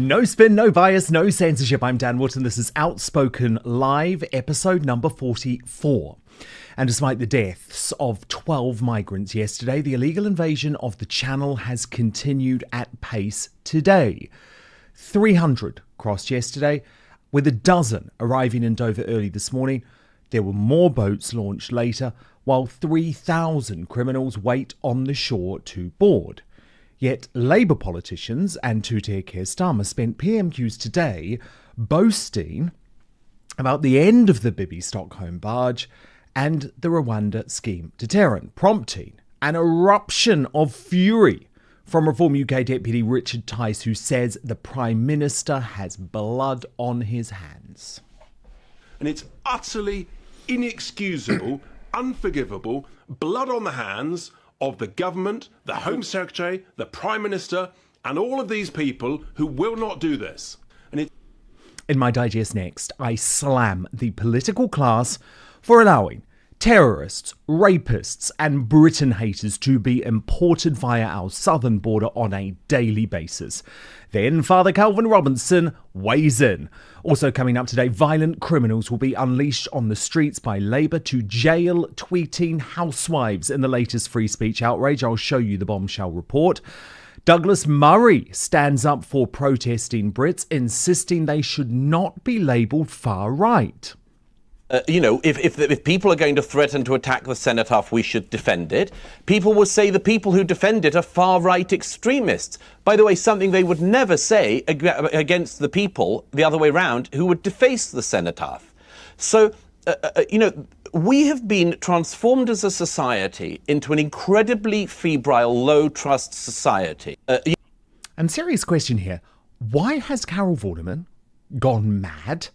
No spin, no bias, no censorship. I'm Dan Wootton. This is Outspoken Live, episode number 44. And despite the deaths of 12 migrants yesterday, the illegal invasion of the Channel has continued at pace today. 300 crossed yesterday, with a dozen arriving in Dover early this morning. There were more boats launched later, while 3,000 criminals wait on the shore to board. Yet Labour politicians and Two Tier Keir Starmer spent PMQs today boasting about the end of the Bibby Stockholm barge and the Rwandan scheme deterrent, prompting an eruption of fury from Reform UK Deputy Richard Tice, who says the Prime Minister has blood on his hands. And it's utterly inexcusable, unforgivable, blood on the hands of the government, the Home Secretary, the Prime Minister, and all of these people who will not do this. In my digest next, I slam the political class for allowing terrorists, rapists, and Britain haters to be imported via our southern border on a daily basis. Then Father Calvin Robinson weighs in. Also coming up today, violent criminals will be unleashed on the streets by Labour to jail tweeting housewives in the latest free speech outrage. I'll show you the bombshell report. Douglas Murray stands up for protesting Brits, insisting they should not be labelled far right. If people are going to threaten to attack the cenotaph, we should defend it. People will say the people who defend it are far-right extremists. By the way, something they would never say against the people, the other way round, who would deface the cenotaph. So, we have been transformed as a society into an incredibly febrile, low-trust society. And serious question here. Why has Carol Vorderman gone mad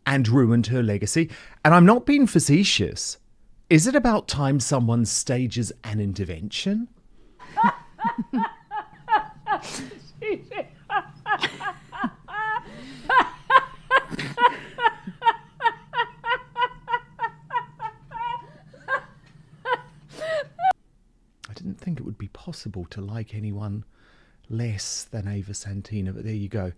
and ruined her legacy? And I'm not being facetious. Is it about time someone stages an intervention? I didn't think it would be possible to like anyone less than Ava Santina, but there you go.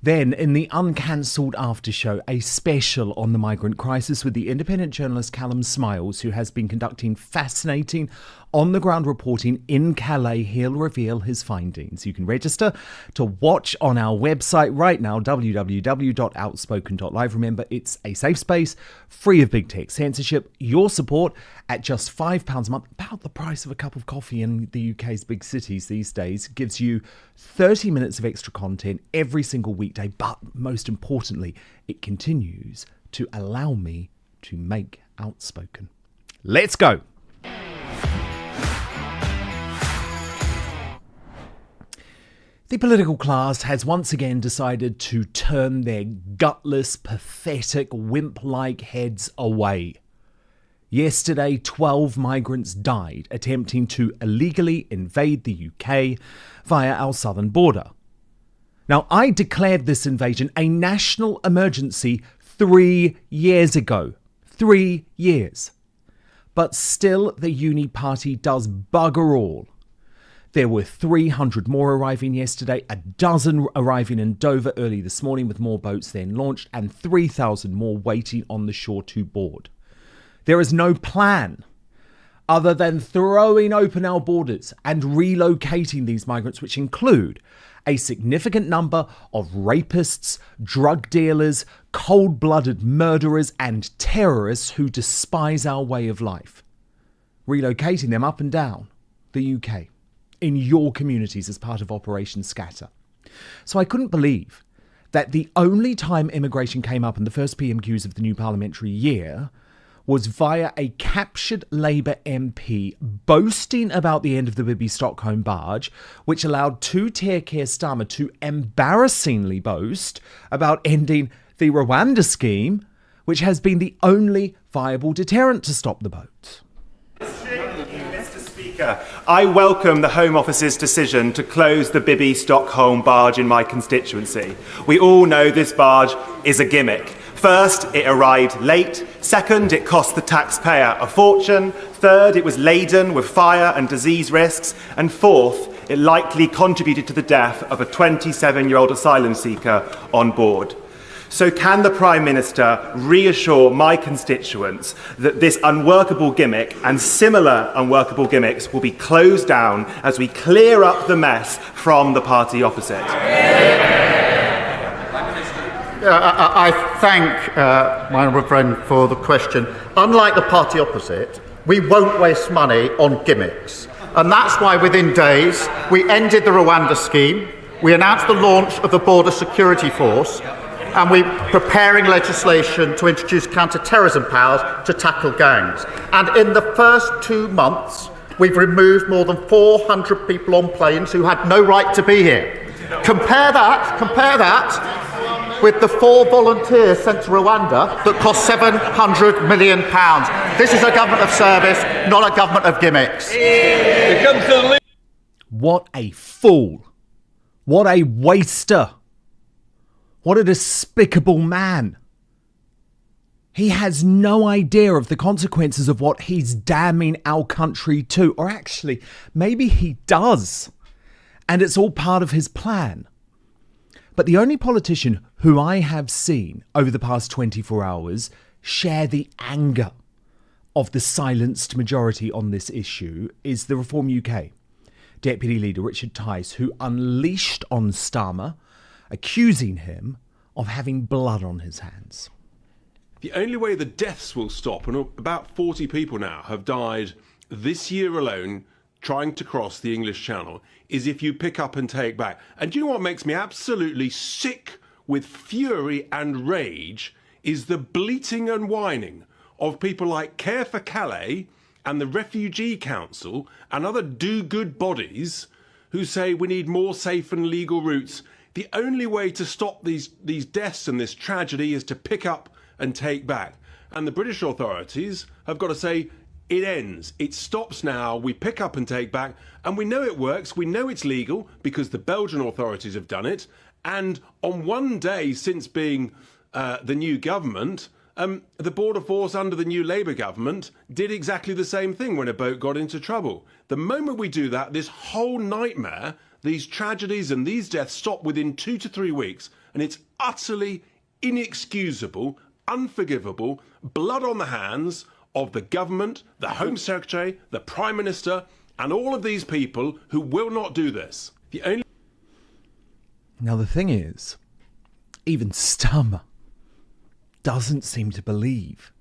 Then, in the uncancelled after show, a special on the migrant crisis with the independent journalist Callum Smiles, who has been conducting fascinating on-the-ground reporting in Calais. He'll reveal his findings. You can register to watch on our website right now, www.outspoken.live. Remember, it's a safe space, free of big tech censorship. Your support at just £5 a month, about the price of a cup of coffee in the UK's big cities these days, gives you 30 minutes of extra content every single weekday. But most importantly, it continues to allow me to make Outspoken. Let's go. The political class has once again decided to turn their gutless, pathetic, wimp-like heads away. Yesterday, 12 migrants died attempting to illegally invade the UK via our southern border. Now, I declared this invasion a national emergency 3 years ago. 3 years. But still, the Uni Party does bugger all. There were 300 more arriving yesterday, a dozen arriving in Dover early this morning with more boats then launched, and 3,000 more waiting on the shore to board. There is no plan other than throwing open our borders and relocating these migrants, which include a significant number of rapists, drug dealers, cold-blooded murderers, and terrorists who despise our way of life. Relocating them up and down the UK in your communities as part of Operation Scatter. So I couldn't believe that the only time immigration came up in the first PMQs of the new parliamentary year was via a captured Labour MP boasting about the end of the Bibby Stockholm barge, which allowed Two Tier Keir Starmer to embarrassingly boast about ending the Rwandan scheme, which has been the only viable deterrent to stop the boats. Mr. Speaker, I welcome the Home Office's decision to close the Bibby Stockholm barge in my constituency. We all know this barge is a gimmick. First, it arrived late. Second, it cost the taxpayer a fortune. Third, it was laden with fire and disease risks. And fourth, it likely contributed to the death of a 27-year-old asylum seeker on board. So can the Prime Minister reassure my constituents that this unworkable gimmick and similar unworkable gimmicks will be closed down as we clear up the mess from the party opposite? I thank my honourable friend for the question. Unlike the party opposite, we won't waste money on gimmicks. And that's why within days we ended the Rwanda scheme, we announced the launch of the Border Security Force, and we're preparing legislation to introduce counter-terrorism powers to tackle gangs. And in the first 2 months, we've removed more than 400 people on planes who had no right to be here. Compare that with the 4 volunteers sent to Rwanda that cost £700 million. This is a government of service, not a government of gimmicks. What a fool. What a waster. What a despicable man. He has no idea of the consequences of what he's damning our country to. Or actually, maybe he does. And it's all part of his plan. But the only politician who I have seen over the past 24 hours share the anger of the silenced majority on this issue is the Reform UK Deputy Leader Richard Tice, who unleashed on Starmer, accusing him of having blood on his hands. The only way the deaths will stop, and about 40 people now have died this year alone trying to cross the English Channel, is if you pick up and take back. And do you know what makes me absolutely sick with fury and rage is the bleating and whining of people like Care for Calais and the Refugee Council and other do-good bodies who say we need more safe and legal routes. The only way to stop these deaths and this tragedy is to pick up and take back. And the British authorities have got to say, it ends. It stops now. We pick up and take back. And we know it works. We know it's legal because the Belgian authorities have done it. And on one day since being the new government, the border force under the new Labour government did exactly the same thing when a boat got into trouble. The moment we do that, this whole nightmare, these tragedies and these deaths stop within 2 to 3 weeks. And it's utterly inexcusable, unforgivable, blood on the hands of the government, the Home Secretary, the Prime Minister, and all of these people who will not do this. Now the thing is, even Starmer doesn't seem to believe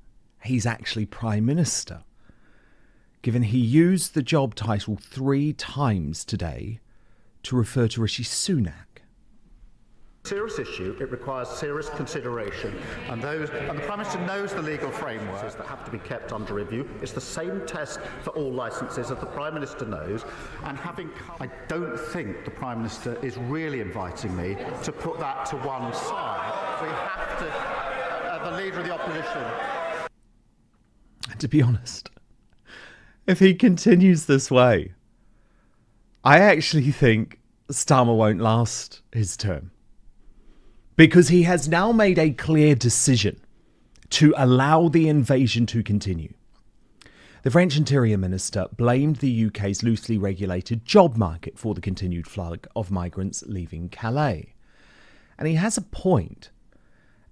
he's actually Prime Minister, given he used the job title 3 times today to refer to Rishi Sunak. Serious issue, it requires serious consideration, and the Prime Minister knows the legal frameworks that have to be kept under review. It's the same test for all licences, as the Prime Minister knows, and I don't think the Prime Minister is really inviting me to put that to one side. We have to, the Leader of the Opposition. To be honest, if he continues this way, I actually think Starmer won't last his term. Because he has now made a clear decision to allow the invasion to continue. The French Interior Minister blamed the UK's loosely regulated job market for the continued flood of migrants leaving Calais. And he has a point.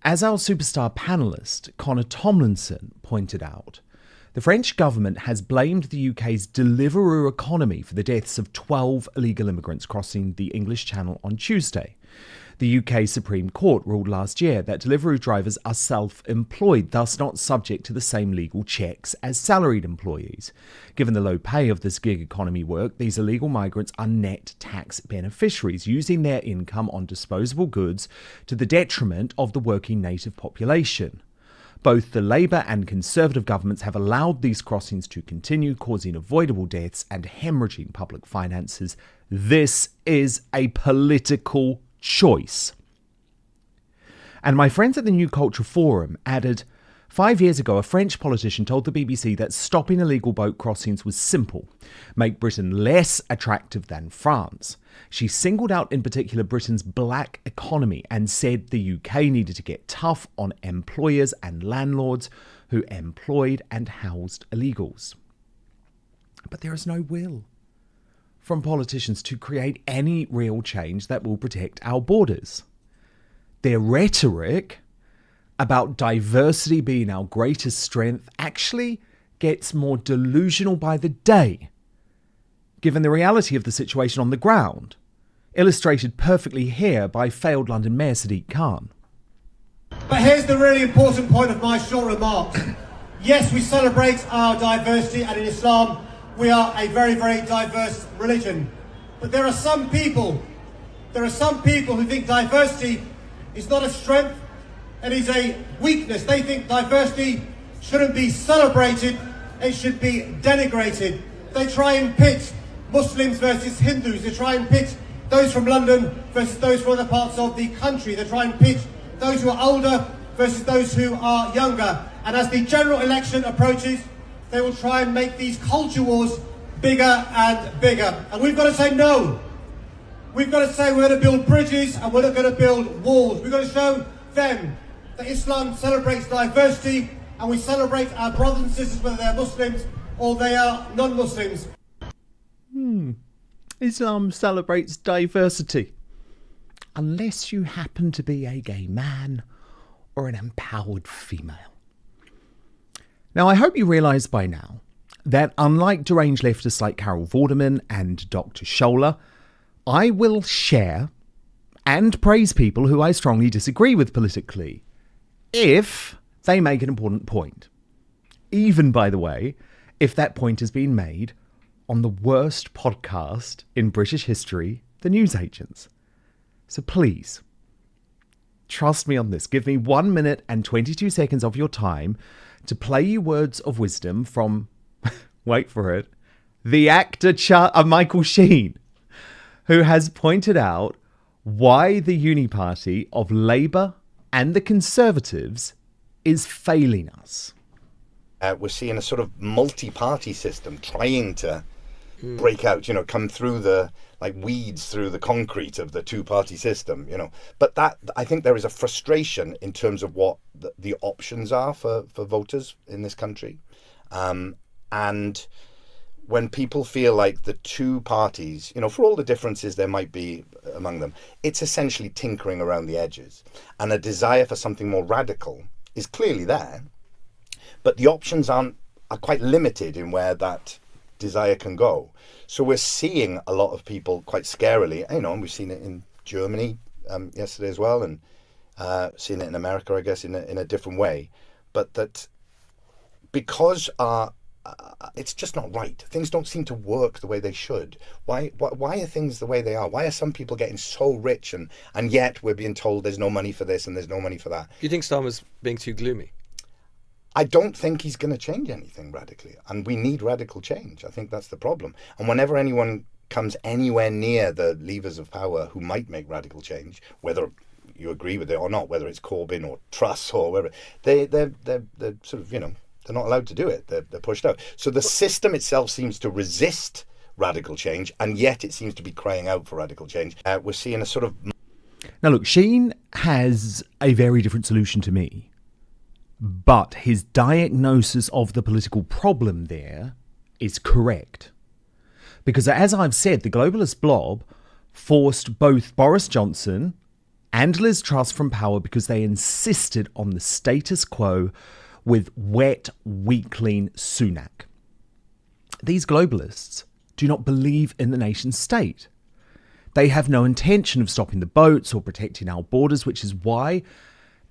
As our superstar panellist, Connor Tomlinson, pointed out, the French government has blamed the UK's Deliveroo economy for the deaths of 12 illegal immigrants crossing the English Channel on Tuesday. The UK Supreme Court ruled last year that Deliveroo drivers are self-employed, thus not subject to the same legal checks as salaried employees. Given the low pay of this gig economy work, these illegal migrants are net tax beneficiaries, using their income on disposable goods to the detriment of the working native population. Both the Labour and Conservative governments have allowed these crossings to continue, causing avoidable deaths and hemorrhaging public finances. This is a political choice. And my friends at the New Culture Forum added, 5 years ago, a French politician told the BBC that stopping illegal boat crossings was simple, make Britain less attractive than France. She singled out in particular Britain's black economy and said the UK needed to get tough on employers and landlords who employed and housed illegals. But there is no will from politicians to create any real change that will protect our borders. Their rhetoric about diversity being our greatest strength actually gets more delusional by the day, given the reality of the situation on the ground, illustrated perfectly here by failed London Mayor Sadiq Khan. But here's the really important point of my short remarks. Yes, we celebrate our diversity, and in Islam, we are a very, very diverse religion. But there are some people who think diversity is not a strength, it is a weakness. They think diversity shouldn't be celebrated, it should be denigrated. They try and pit Muslims versus Hindus. They try and pit those from London versus those from other parts of the country. They try and pit those who are older versus those who are younger. And as the general election approaches, they will try and make these culture wars bigger and bigger. And we've got to say no. We've got to say we're going to build bridges and we're not going to build walls. We've got to show them that Islam celebrates diversity and we celebrate our brothers and sisters, whether they're Muslims or they are non-Muslims. Islam celebrates diversity. Unless you happen to be a gay man or an empowered female. Now, I hope you realise by now that unlike deranged leftists like Carol Vorderman and Dr. Scholar, I will share and praise people who I strongly disagree with politically, if they make an important point. Even, by the way, if that point has been made on the worst podcast in British history, The News Agents. So please, trust me on this. Give me 1 minute and 22 seconds of your time to play you words of wisdom from, wait for it, the actor Michael Sheen, who has pointed out why the uni party of Labour and the Conservatives is failing us. We're seeing a sort of multi-party system trying to break out, come through the, like weeds through the concrete of the two-party system, But that, I think there is a frustration in terms of what the options are for voters in this country. And when people feel like the two parties, for all the differences there might be among them, it's essentially tinkering around the edges. And a desire for something more radical is clearly there, but the options are quite limited in where that desire can go. So we're seeing a lot of people quite scarily, and we've seen it in Germany yesterday as well, and seen it in America, I guess, in a different way. But that because it's just not right. Things don't seem to work the way they should. Why are things the way they are? Why are some people getting so rich and yet we're being told there's no money for this and there's no money for that? Do you think Starmer's being too gloomy? I don't think he's going to change anything radically. And we need radical change. I think that's the problem. And whenever anyone comes anywhere near the levers of power who might make radical change, whether you agree with it or not, whether it's Corbyn or Truss or whatever, they're sort of, they're not allowed to do it. They're pushed out. So the system itself seems to resist radical change, and yet it seems to be crying out for radical change. We're seeing a sort of... Now look, Sheen has a very different solution to me. But his diagnosis of the political problem there is correct. Because as I've said, the globalist blob forced both Boris Johnson and Liz Truss from power because they insisted on the status quo with wet weakling Sunak. These globalists do not believe in the nation state. They have no intention of stopping the boats or protecting our borders, which is why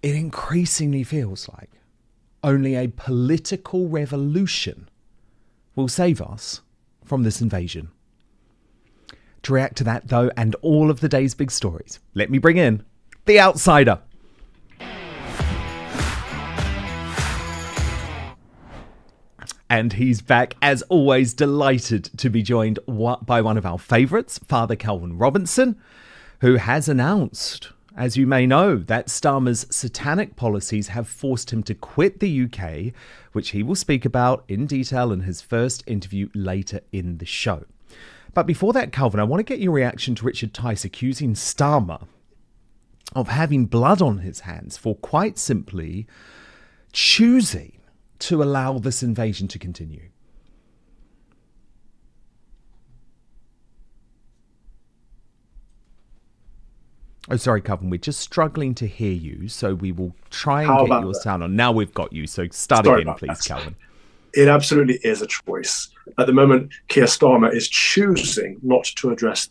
it increasingly feels like only a political revolution will save us from this invasion. To react to that, though, and all of the day's big stories, let me bring in the outsider. And he's back, as always, delighted to be joined by one of our favourites, Father Calvin Robinson, who has announced, as you may know, that Starmer's satanic policies have forced him to quit the UK, which he will speak about in detail in his first interview later in the show. But before that, Calvin, I want to get your reaction to Richard Tice accusing Starmer of having blood on his hands for quite simply choosing to allow this invasion to continue. Oh, sorry, Calvin. We're just struggling to hear you, so we will try and How get about your that? sound on. Now we've got you, so start Sorry again, about please, that. Calvin. It absolutely is a choice. At the moment, Keir Starmer is choosing not to address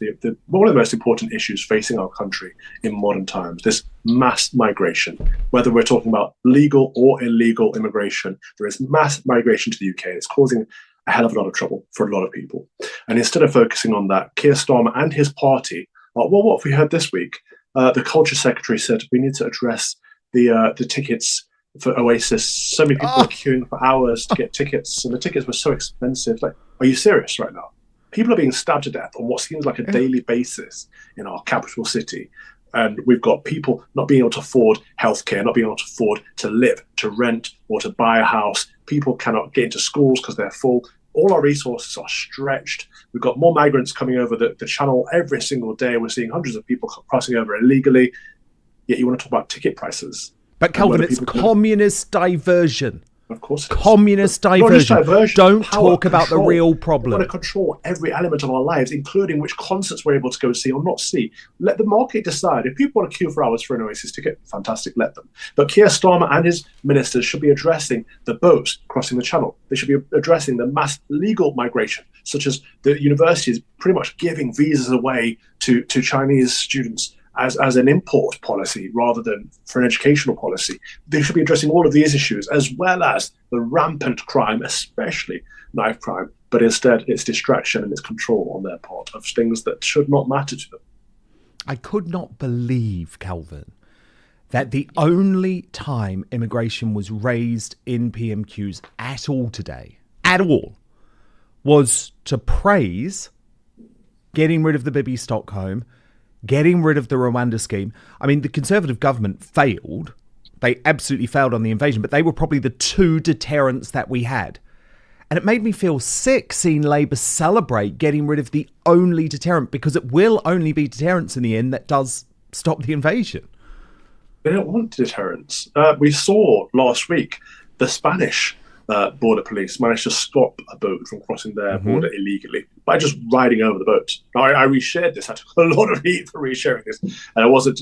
one of the most important issues facing our country in modern times, this mass migration. Whether we're talking about legal or illegal immigration, there is mass migration to the UK. It's causing a hell of a lot of trouble for a lot of people. And instead of focusing on that, Keir Starmer and his party, what have we heard this week? The Culture Secretary said we need to address the tickets for Oasis. So many people were queuing for hours to get tickets, and the tickets were so expensive. Like, are you serious right now? People are being stabbed to death on what seems like a daily basis in our capital city. And we've got people not being able to afford healthcare, not being able to afford to live, to rent, or to buy a house. People cannot get into schools because they're full. All our resources are stretched. We've got more migrants coming over the channel every single day. We're seeing hundreds of people crossing over illegally. Yet you want to talk about ticket prices. But Calvin, it's communist diversion. Of course it is. Communist diversion. Don't talk about the real problem. We want to control every element of our lives, including which concerts we're able to go see or not see. Let the market decide. If people want to queue for hours for an Oasis ticket, fantastic, let them. But Keir Starmer and his ministers should be addressing the boats crossing the channel. They should be addressing the mass legal migration, such as the universities pretty much giving visas away to Chinese students as an import policy rather than for an educational policy. They should be addressing all of these issues, as well as the rampant crime, especially knife crime, but instead it's distraction and it's control on their part of things that should not matter to them. I could not believe, Calvin, that the only time immigration was raised in PMQs at all today, at all, was to praise getting rid of the Bibby Stockholm, getting rid of the Rwanda scheme. I mean, the Conservative government failed. They absolutely failed on the invasion, but they were probably the two deterrents that we had. And it made me feel sick seeing Labour celebrate getting rid of the only deterrent, because it will only be deterrence in the end that does stop the invasion. They don't want deterrents. We saw last week the Spanish border police managed to stop a boat from crossing their border illegally by just riding over the boat. Now, I reshared this. I took a lot of heat for resharing this, and I wasn't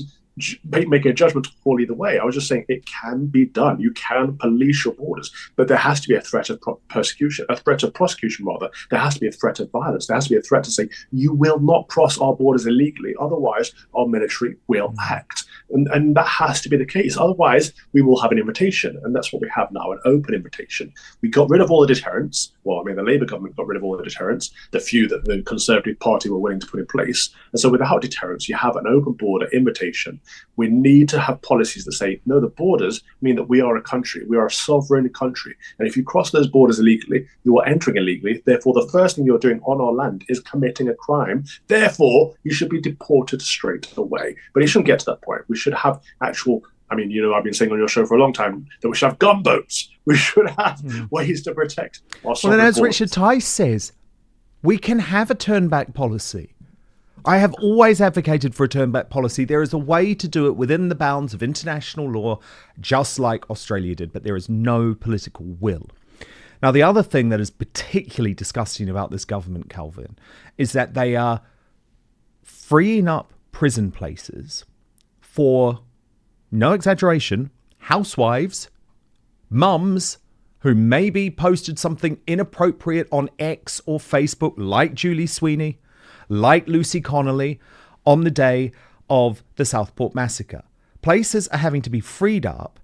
making a judgment call either way. I was just saying it can be done. You can police your borders, but there has to be a threat of persecution, a threat of prosecution rather. There has to be a threat of violence. There has to be a threat to say you will not cross our borders illegally, otherwise our military will act. And that has to be the case. Otherwise, we will have an invitation. And that's what we have now, an open invitation. We got rid of all the deterrents. Well, I mean, the Labour government got rid of all the deterrents, the few that the Conservative Party were willing to put in place. And so without deterrents, you have an open border invitation. We need to have policies that say, no, the borders mean that we are a country. We are a sovereign country. And if you cross those borders illegally, you are entering illegally. Therefore, the first thing you're doing on our land is committing a crime. Therefore, you should be deported straight away. But it shouldn't get to that point. We should have actual, I mean, you know, I've been saying on your show for a long time that we should have gunboats. We should have ways to protect our sovereign Well, and as borders. Richard Tice says, we can have a turn-back policy. I have always advocated for a turn-back policy. There is a way to do it within the bounds of international law, just like Australia did, but there is no political will. Now, the other thing that is particularly disgusting about this government, Calvin, is that they are freeing up prison places for, no exaggeration, housewives, mums who maybe posted something inappropriate on X or Facebook, like Julie Sweeney, like Lucy Connolly, on the day of the Southport massacre. Places are having to be freed up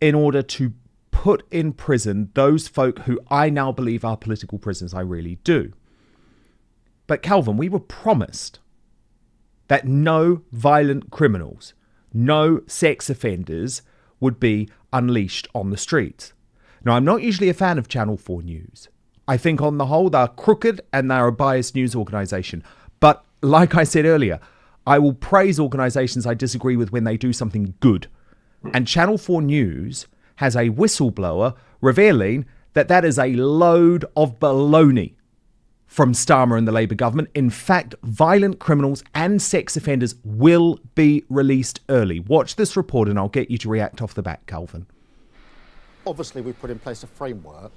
in order to put in prison those folk who I now believe are political prisoners. I really do. But Calvin, we were promised that no violent criminals, no sex offenders would be unleashed on the streets. Now, I'm not usually a fan of Channel 4 News. I think on the whole, they're crooked and they're a biased news organisation. But like I said earlier, I will praise organisations I disagree with when they do something good. And Channel 4 News has a whistleblower revealing that that is a load of baloney from Starmer and the Labour government. In fact, violent criminals and sex offenders will be released early. Watch this report and I'll get you to react off the bat, Calvin. Obviously, we put in place a framework.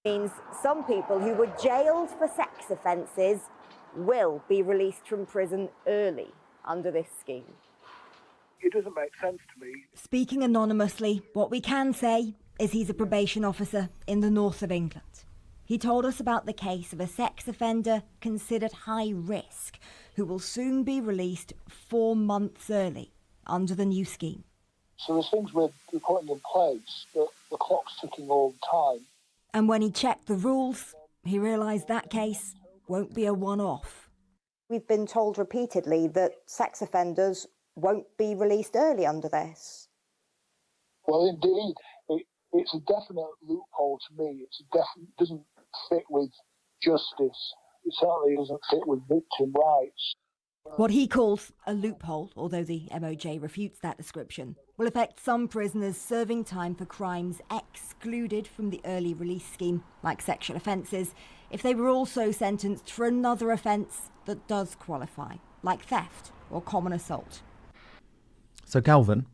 Means some people who were jailed for sex offences will be released from prison early under this scheme. It doesn't make sense to me. Speaking anonymously, what we can say is he's a probation officer in the north of England. He told us about the case of a sex offender considered high risk who will soon be released 4 months early under the new scheme. So there's things we're putting in place, but the clock's ticking all the time. And when he checked the rules, he realised that case won't be a one-off. We've been told repeatedly that sex offenders won't be released early under this. Well, indeed, it's a definite loophole to me. It doesn't fit with justice. It certainly doesn't fit with victim rights. What he calls a loophole, although the MOJ refutes that description, will affect some prisoners serving time for crimes excluded from the early release scheme, like sexual offences, if they were also sentenced for another offence that does qualify, like theft or common assault. So, Calvin,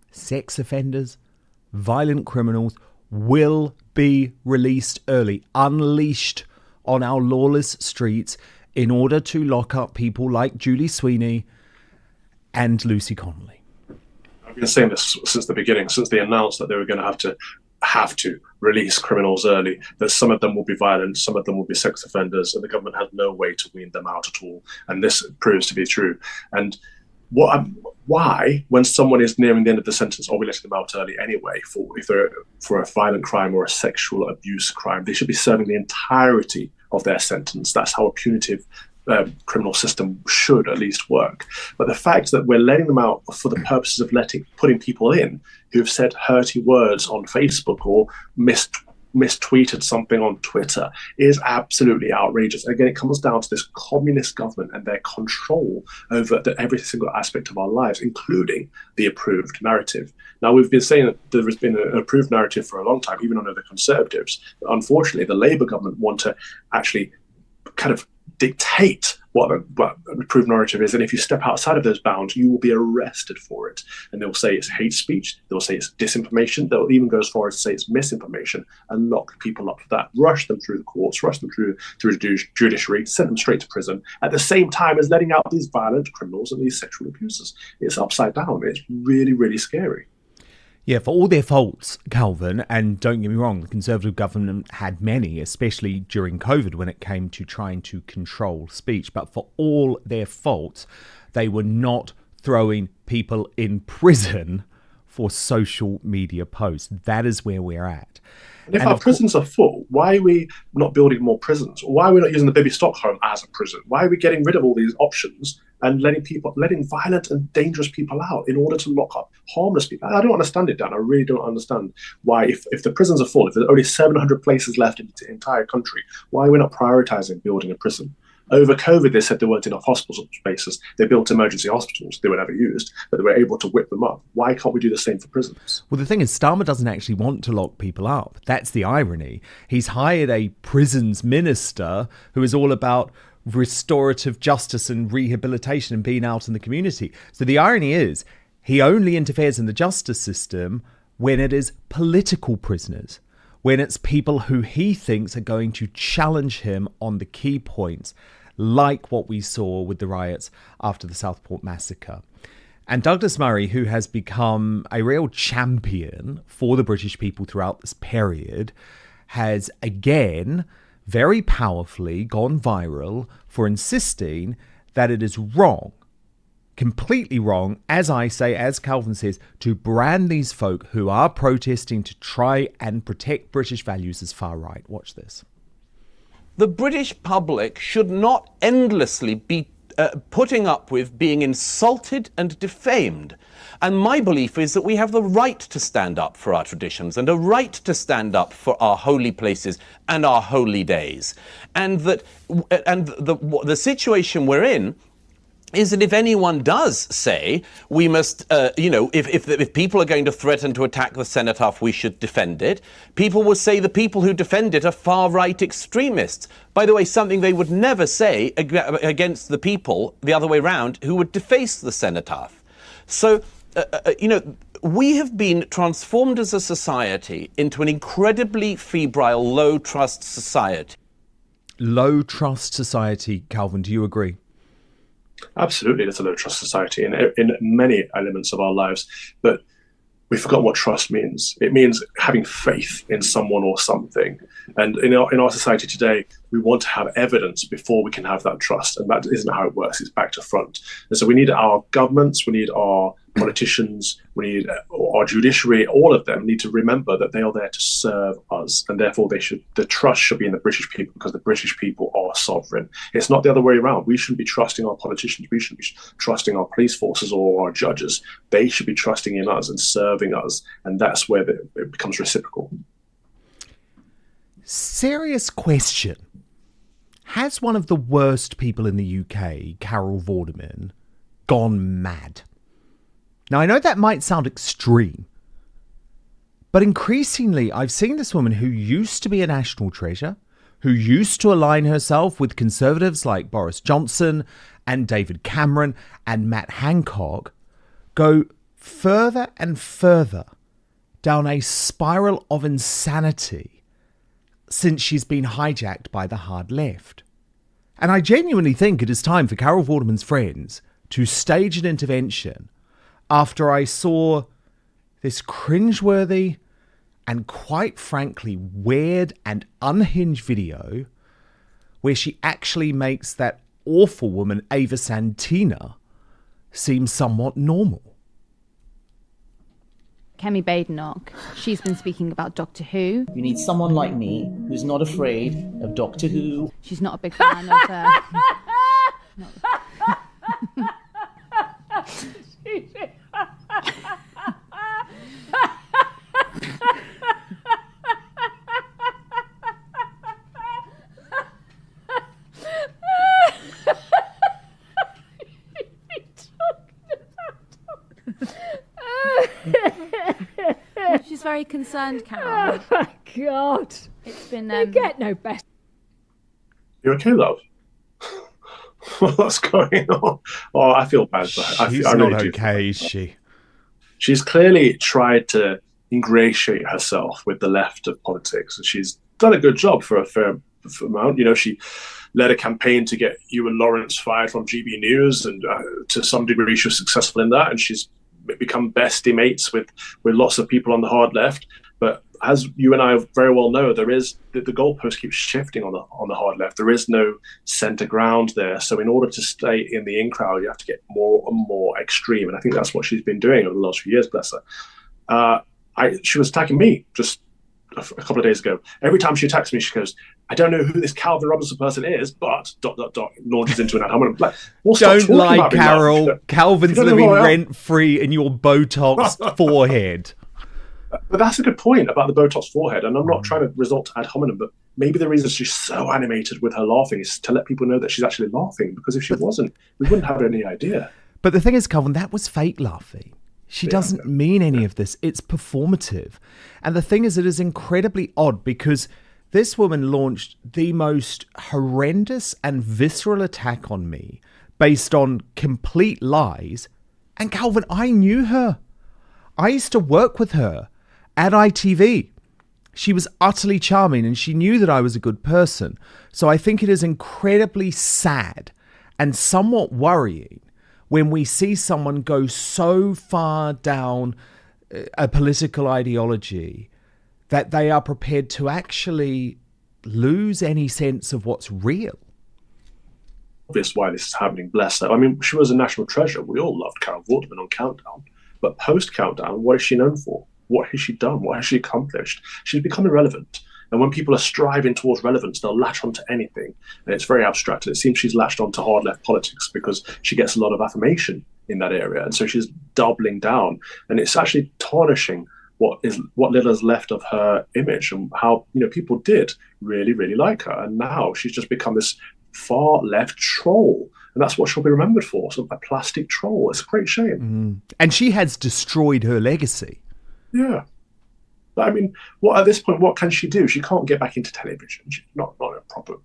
sex offenders, violent criminals will be released early, unleashed on our lawless streets in order to lock up people like Julie Sweeney and Lucy Connolly. I've been saying this since the beginning, since they announced that they were going to have to release criminals early, that some of them will be violent, some of them will be sex offenders, and the government has no way to wean them out at all. And this proves to be true. And why, when someone is nearing the end of the sentence, are we letting them out early anyway? If they're for a violent crime or a sexual abuse crime, they should be serving the entirety of their sentence. That's how a punitive criminal system should at least work. But the fact that we're letting them out for the purposes of putting people in who've said hurty words on Facebook or mistweeted something on Twitter is absolutely outrageous. Again, it comes down to this communist government and their control over every single aspect of our lives, including the approved narrative. Now, we've been saying that there has been an approved narrative for a long time, even under the Conservatives. But unfortunately, the Labour government want to actually kind of dictate what an approved narrative is, and if you step outside of those bounds, you will be arrested for it. And they'll say it's hate speech, they'll say it's disinformation, they'll even go as far as to say it's misinformation and lock people up for that, rush them through the courts, rush them through the judiciary, send them straight to prison, at the same time as letting out these violent criminals and these sexual abusers. It's upside down. It's really, really scary. Yeah, for all their faults, Calvin, and don't get me wrong, the Conservative government had many, especially during COVID when it came to trying to control speech. But for all their faults, they were not throwing people in prison for social media posts. That is where we're at. And if our prisons are full, why are we not building more prisons? Why are we not using the Bibby Stockholm as a prison? Why are we getting rid of all these options and letting violent and dangerous people out in order to lock up harmless people? I don't understand it, Dan. I really don't understand why, if the prisons are full, if there's only 700 places left in the entire country, why are we not prioritising building a prison? Over COVID, they said there weren't enough hospital spaces. They built emergency hospitals. They were never used, but they were able to whip them up. Why can't we do the same for prisons? Well, the thing is, Starmer doesn't actually want to lock people up. That's the irony. He's hired a prisons minister who is all about restorative justice and rehabilitation and being out in the community. So the irony is, he only interferes in the justice system when it is political prisoners, when it's people who he thinks are going to challenge him on the key points, like what we saw with the riots after the Southport massacre. And Douglas Murray, who has become a real champion for the British people throughout this period, has again very powerfully gone viral for insisting that it is wrong, completely wrong, as I say, as Calvin says, to brand these folk who are protesting to try and protect British values as far right. Watch this. The British public should not endlessly be putting up with being insulted and defamed. And my belief is that we have the right to stand up for our traditions and a right to stand up for our holy places and our holy days. And that the situation we're in is that if anyone does say we must, if people are going to threaten to attack the cenotaph, we should defend it, people will say the people who defend it are far-right extremists. By the way, something they would never say against the people, the other way round, who would deface the cenotaph. So, we have been transformed as a society into an incredibly febrile, low-trust society. Low-trust society, Calvin, do you agree? Absolutely, it's a low-trust society in many elements of our lives. But we forgot what trust means. It means having faith in someone or something. And in our society today, we want to have evidence before we can have that trust. And that isn't how it works. It's back to front. And so we need our governments, we need our politicians, we need our judiciary, all of them need to remember that they are there to serve us. And therefore, the trust should be in the British people because the British people are sovereign. It's not the other way around. We shouldn't be trusting our politicians. We shouldn't be trusting our police forces or our judges. They should be trusting in us and serving us. And that's where it becomes reciprocal. Serious question. Has one of the worst people in the UK, Carol Vorderman, gone mad? Now, I know that might sound extreme, but increasingly I've seen this woman who used to be a national treasure, who used to align herself with conservatives like Boris Johnson and David Cameron and Matt Hancock, go further and further down a spiral of insanity since she's been hijacked by the hard left. And I genuinely think it is time for Carol Vorderman's friends to stage an intervention after I saw this cringeworthy and quite frankly weird and unhinged video where she actually makes that awful woman Ava Santina seem somewhat normal. Kemi Badenoch, she's been speaking about Doctor Who. You need someone like me who's not afraid of Doctor Who. She's not a big fan of... She's very concerned, Carol. Oh my God. It's been... You get no better. You okay, love? What's going on? Oh, I feel bad for her. She's I really not do. okay, is she? She's clearly tried to ingratiate herself with the left of politics, and she's done a good job for a fair amount. You know, she led a campaign to get Ewan Lawrence fired from GB News, and to some degree she was successful in that, and she's become bestie mates with lots of people on the hard left. But as you and I very well know, there is the goalpost keeps shifting on the hard left. There is no centre ground there. So in order to stay in the in crowd, you have to get more and more extreme. And I think that's what she's been doing over the last few years, bless her. She was attacking me just a couple of days ago. Every time she attacks me, she goes, I don't know who this Calvin Robinson person is, but ... launches into an ad hominem. Like, well, don't lie, Carol. Calvin's living rent-free in your Botox forehead. But that's a good point about the Botox forehead, and I'm not trying to resort to ad hominem, but maybe the reason she's so animated with her laughing is to let people know that she's actually laughing, because if she wasn't, we wouldn't have any idea. But the thing is, Calvin, that was fake laughing. She doesn't mean any of this. It's performative. And the thing is, it is incredibly odd because this woman launched the most horrendous and visceral attack on me based on complete lies. And Calvin, I knew her. I used to work with her at ITV. She was utterly charming and she knew that I was a good person. So I think it is incredibly sad and somewhat worrying when we see someone go so far down a political ideology that they are prepared to actually lose any sense of what's real. Obvious why this is happening, bless her. I mean, she was a national treasure. We all loved Carol Vorderman on Countdown. But post-Countdown, what is she known for? What has she done? What has she accomplished? She's become irrelevant. And when people are striving towards relevance, they'll latch onto anything. And it's very abstract. And it seems she's latched onto hard left politics because she gets a lot of affirmation in that area. And so she's doubling down. And it's actually tarnishing what little is left of her image and how, you know, people did really, really like her. And now she's just become this far left troll. And that's what she'll be remembered for, sort of a plastic troll. It's a great shame. And she has destroyed her legacy. Yeah. But I mean, at this point, what can she do? She can't get back into television. She's not a proper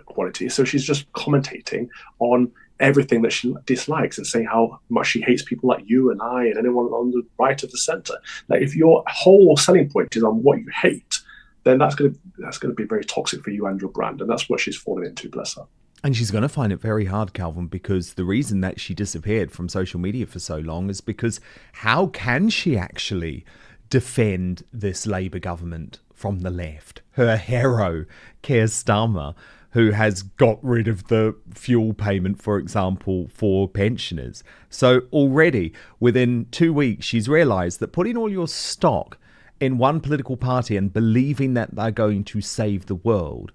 quality. So she's just commentating on everything that she dislikes and saying how much she hates people like you and I and anyone on the right of the centre. Like, if your whole selling point is on what you hate, then that's going to be very toxic for you and your brand, and that's what she's fallen into, bless her. And she's going to find it very hard, Calvin, because the reason that she disappeared from social media for so long is because how can she actually defend this Labour government from the left? Her hero, Keir Starmer, who has got rid of the fuel payment, for example, for pensioners. So already, within 2 weeks, she's realised that putting all your stock in one political party and believing that they're going to save the world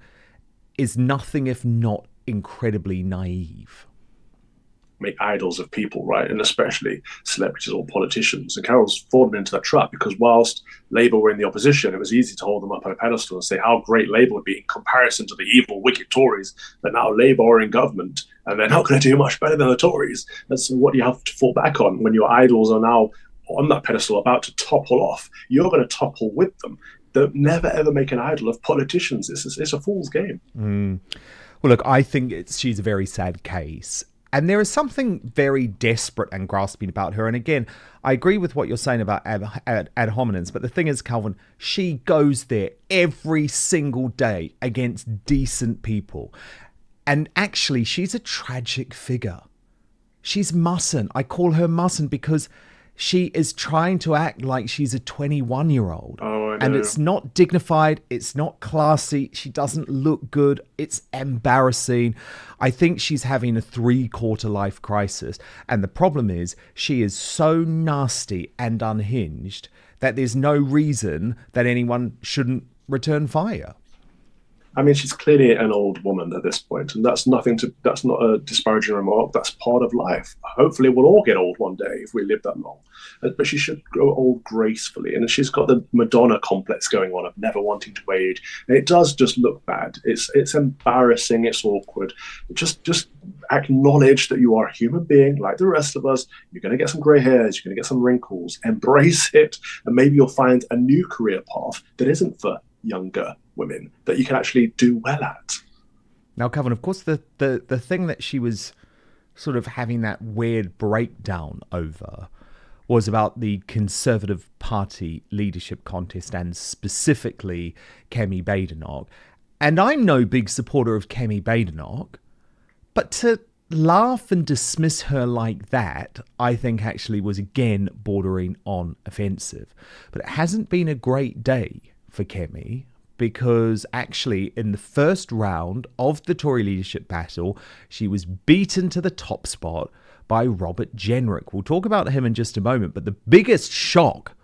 is nothing if not incredibly naive. Make idols of people, right? And especially celebrities or politicians. And Carol's fallen into that trap because whilst Labour were in the opposition, it was easy to hold them up on a pedestal and say how great Labour would be in comparison to the evil, wicked Tories. But now Labour are in government and they're not going to do much better than the Tories. That's what you have to fall back on when your idols are now on that pedestal about to topple off. You're going to topple with them. They'll never ever make an idol of politicians. It's a fool's game. Well, look, I think she's a very sad case. And there is something very desperate and grasping about her. And again, I agree with what you're saying about ad hominems. But the thing is, Calvin, she goes there every single day against decent people. And actually, she's a tragic figure. She's mustn't. I call her mustn't because she is trying to act like she's a 21-year-old. Oh, I know. And it's not dignified. It's not classy. She doesn't look good. It's embarrassing. I think she's having a 3-quarter life crisis. And the problem is she is so nasty and unhinged that there's no reason that anyone shouldn't return fire. I mean, she's clearly an old woman at this point, and that's not a disparaging remark. That's part of life. Hopefully we'll all get old one day if we live that long. But she should grow old gracefully. And she's got the Madonna complex going on of never wanting to age. And it does just look bad. It's embarrassing. It's awkward. Just acknowledge that you are a human being like the rest of us. You're going to get some grey hairs. You're going to get some wrinkles. Embrace it. And maybe you'll find a new career path that isn't for younger women that you can actually do well at. Now, Calvin, of course, the thing that she was sort of having that weird breakdown over was about the Conservative Party leadership contest and specifically Kemi Badenoch. And I'm no big supporter of Kemi Badenoch, but to laugh and dismiss her like that, I think actually was again bordering on offensive. But it hasn't been a great day for Kemi, because actually in the first round of the Tory leadership battle, she was beaten to the top spot by Robert Jenrick. We'll talk about him in just a moment, but the biggest shock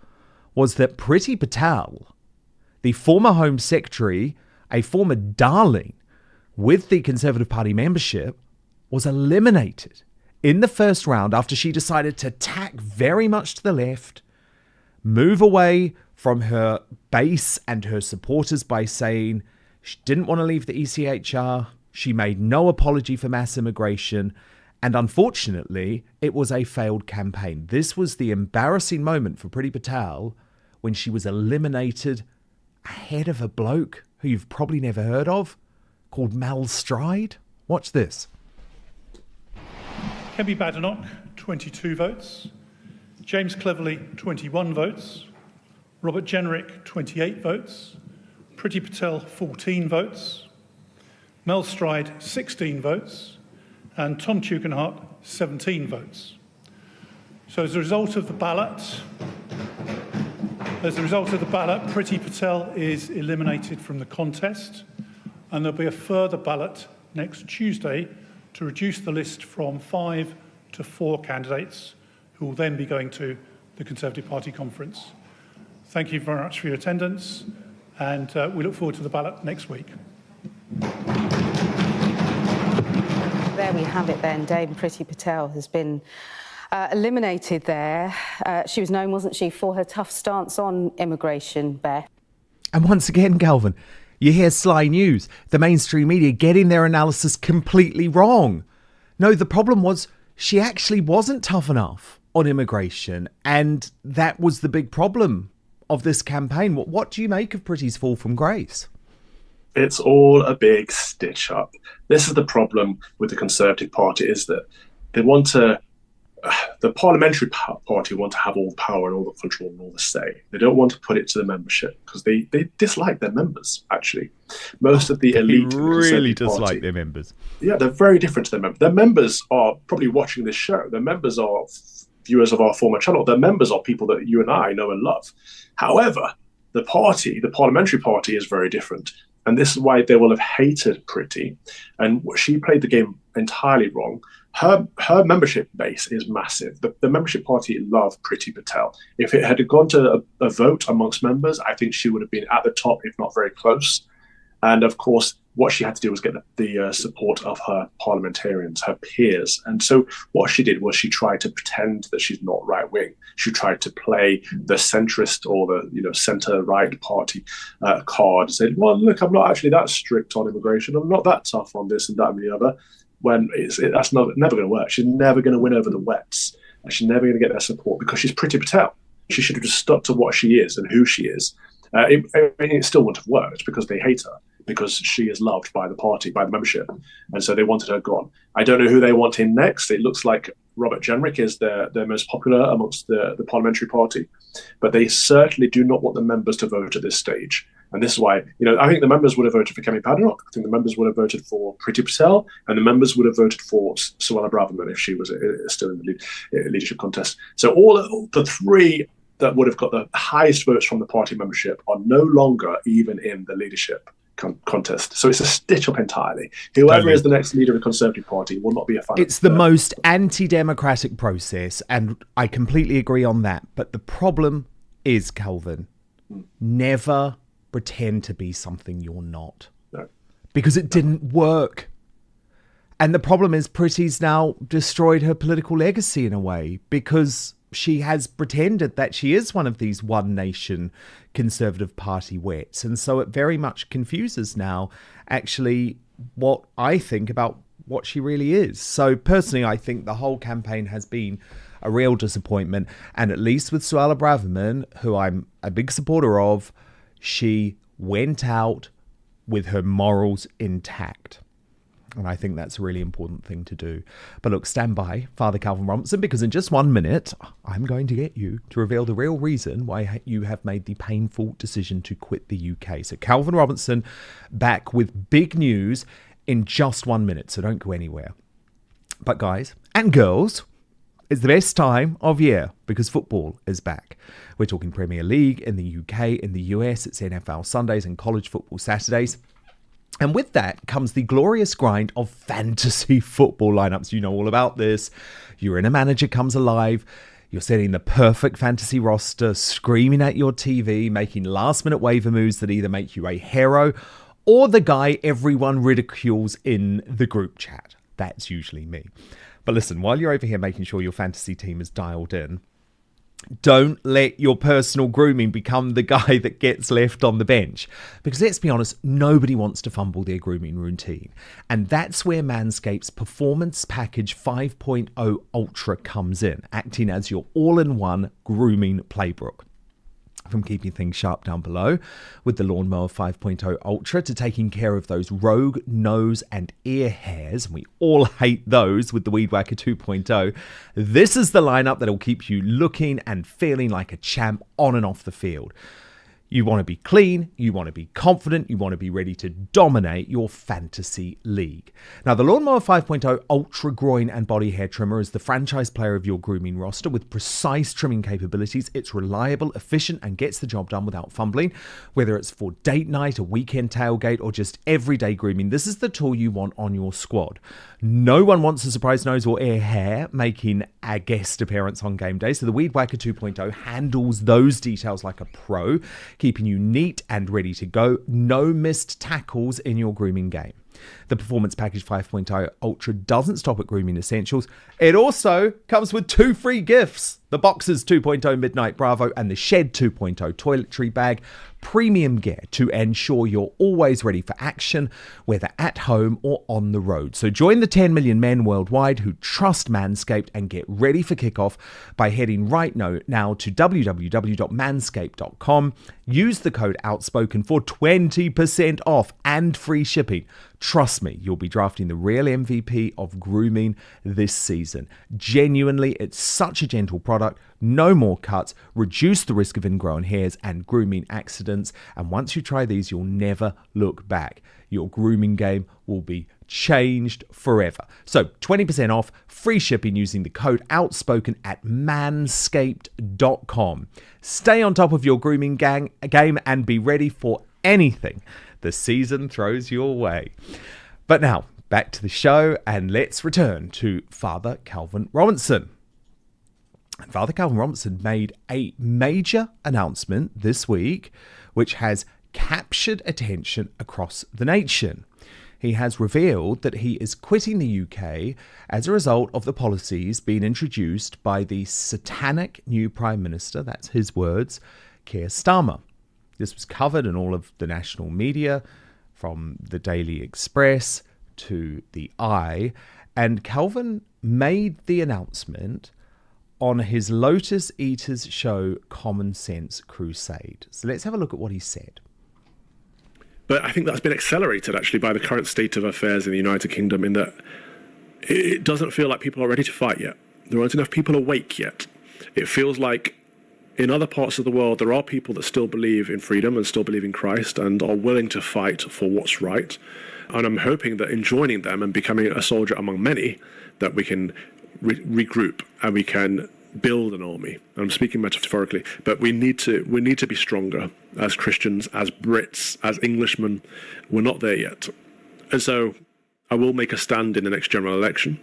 was that Priti Patel, the former Home Secretary, a former darling with the Conservative Party membership, was eliminated in the first round after she decided to tack very much to the left, move away from her base and her supporters by saying she didn't want to leave the ECHR. She made no apology for mass immigration. And unfortunately, it was a failed campaign. This was the embarrassing moment for Priti Patel when she was eliminated ahead of a bloke who you've probably never heard of called Mal Stride. Watch this. Kemi Badenoch, 22 votes. James Cleverly, 21 votes. Robert Jenrick, 28 votes. Priti Patel, 14 votes. Mel Stride, 16 votes. And Tom Tugendhat, 17 votes. So as a result of the ballot, Priti Patel is eliminated from the contest, and there'll be a further ballot next Tuesday to reduce the list from 5 to 4 candidates, who will then be going to the Conservative Party conference. Thank you very much for your attendance, and we look forward to the ballot next week. There we have it then. Dame Priti Patel has been eliminated there. She was known, wasn't she, for her tough stance on immigration, Beth? And once again, Calvin, you hear Sly News, the mainstream media getting their analysis completely wrong. No, the problem was she actually wasn't tough enough on immigration, and that was the big problem of this campaign. What do you make of Priti's fall from grace? It's all a big stitch up. This is the problem with the Conservative Party, is that they want to, the parliamentary party want to have all the power and all the control and all the say. They don't want to put it to the membership because they dislike their members, actually. Most of the elite really Conservative dislike Party, their members. yeah, they're very different to their members. Their members are probably watching this show. Their members are viewers of our former channel. Their members are people that you and I know and love. However, the parliamentary party is very different. And this is why they will have hated Priti. And she played the game entirely wrong. Her membership base is massive. The membership party love Priti Patel. If it had gone to a vote amongst members, I think she would have been at the top, if not very close. And of course, what she had to do was get the support of her parliamentarians, her peers. And so what she did was she tried to pretend that she's not right wing. She tried to play the centrist or the centre right party card. Said, well, look, I'm not actually that strict on immigration. I'm not that tough on this and that and the other. When that's never going to work. She's never going to win over the Wets. And she's never going to get their support because she's Priti Patel. She should have just stuck to what she is and who she is. It still wouldn't have worked because they hate her, because she is loved by the party, by the membership. And so they wanted her gone. I don't know who they want in next. It looks like Robert Jenrick is their most popular amongst the parliamentary party. But they certainly do not want the members to vote at this stage. And this is why, I think the members would have voted for Kemi Badenoch. I think the members would have voted for Priti Patel, and the members would have voted for Suella Braverman if she was still in the leadership contest. So all the three that would have got the highest votes from the party membership are no longer even in the leadership contest. So it's a stitch up entirely. Whoever is the next leader of the Conservative Party will not be a fan. It's the most anti-democratic process, and I completely agree on that. But the problem is, Calvin, never pretend to be something you're not. No. Because it didn't work. And the problem is Priti's now destroyed her political legacy in a way, because she has pretended that she is one of these one nation Conservative Party wets. And so it very much confuses now actually what I think about what she really is. So personally, I think the whole campaign has been a real disappointment. And at least with Suella Braverman, who I'm a big supporter of, she went out with her morals intact. And I think that's a really important thing to do. But look, stand by, Father Calvin Robinson, because in just 1 minute, I'm going to get you to reveal the real reason why you have made the painful decision to quit the UK. So Calvin Robinson back with big news in just 1 minute, so don't go anywhere. But guys and girls, it's the best time of year because football is back. We're talking Premier League in the UK, in the US, it's NFL Sundays and college football Saturdays. And with that comes the glorious grind of fantasy football lineups. You know all about this. You're in a manager comes alive. You're setting the perfect fantasy roster, screaming at your TV, making last-minute waiver moves that either make you a hero or the guy everyone ridicules in the group chat. That's usually me. But listen, while you're over here making sure your fantasy team is dialed in, don't let your personal grooming become the guy that gets left on the bench. Because let's be honest, nobody wants to fumble their grooming routine. And that's where Manscaped's Performance Package 5.0 Ultra comes in, acting as your all-in-one grooming playbook. From keeping things sharp down below with the Lawnmower 5.0 Ultra to taking care of those rogue nose and ear hairs, and we all hate those with the Weed Whacker 2.0, this is the lineup that'll keep you looking and feeling like a champ on and off the field. You want to be clean, you want to be confident, you want to be ready to dominate your fantasy league. Now, the Lawnmower 5.0 Ultra Groin and Body Hair Trimmer is the franchise player of your grooming roster with precise trimming capabilities. It's reliable, efficient, and gets the job done without fumbling. Whether it's for date night, a weekend tailgate, or just everyday grooming, this is the tool you want on your squad. No one wants a surprise nose or ear hair making a guest appearance on game day, so the Weed Whacker 2.0 handles those details like a pro, keeping you neat and ready to go. No missed tackles in your grooming game. The Performance Package 5.0 Ultra doesn't stop at grooming essentials. It also comes with 2 free gifts. The Boxers 2.0 Midnight Bravo and the Shed 2.0 toiletry bag. Premium gear to ensure you're always ready for action, whether at home or on the road. So join the 10 million men worldwide who trust Manscaped and get ready for kickoff by heading right now to www.manscaped.com. Use the code Outspoken for 20% off and free shipping. Trust me, you'll be drafting the real MVP of grooming this season. Genuinely, it's such a gentle product. No more cuts, reduce the risk of ingrown hairs and grooming accidents. And once you try these, you'll never look back. Your grooming game will be changed forever. So 20% off, free shipping using the code Outspoken at manscaped.com. Stay on top of your grooming game and be ready for anything the season throws your way. But now, back to the show, and let's return to Father Calvin Robinson. Father Calvin Robinson made a major announcement this week, which has captured attention across the nation. He has revealed that he is quitting the UK as a result of the policies being introduced by the satanic new Prime Minister, that's his words, Keir Starmer. This was covered in all of the national media, from the Daily Express to the Eye, and Calvin made the announcement on his Lotus Eaters show Common Sense Crusade. So let's have a look at what he said. But I think that's been accelerated, actually, by the current state of affairs in the United Kingdom, in that it doesn't feel like people are ready to fight yet. There aren't enough people awake yet. It feels like in other parts of the world, there are people that still believe in freedom and still believe in Christ and are willing to fight for what's right. And I'm hoping that in joining them and becoming a soldier among many, that we can regroup and we can build an army. And I'm speaking metaphorically, but we need to be stronger as Christians, as Brits, as Englishmen. We're not there yet. And so I will make a stand in the next general election.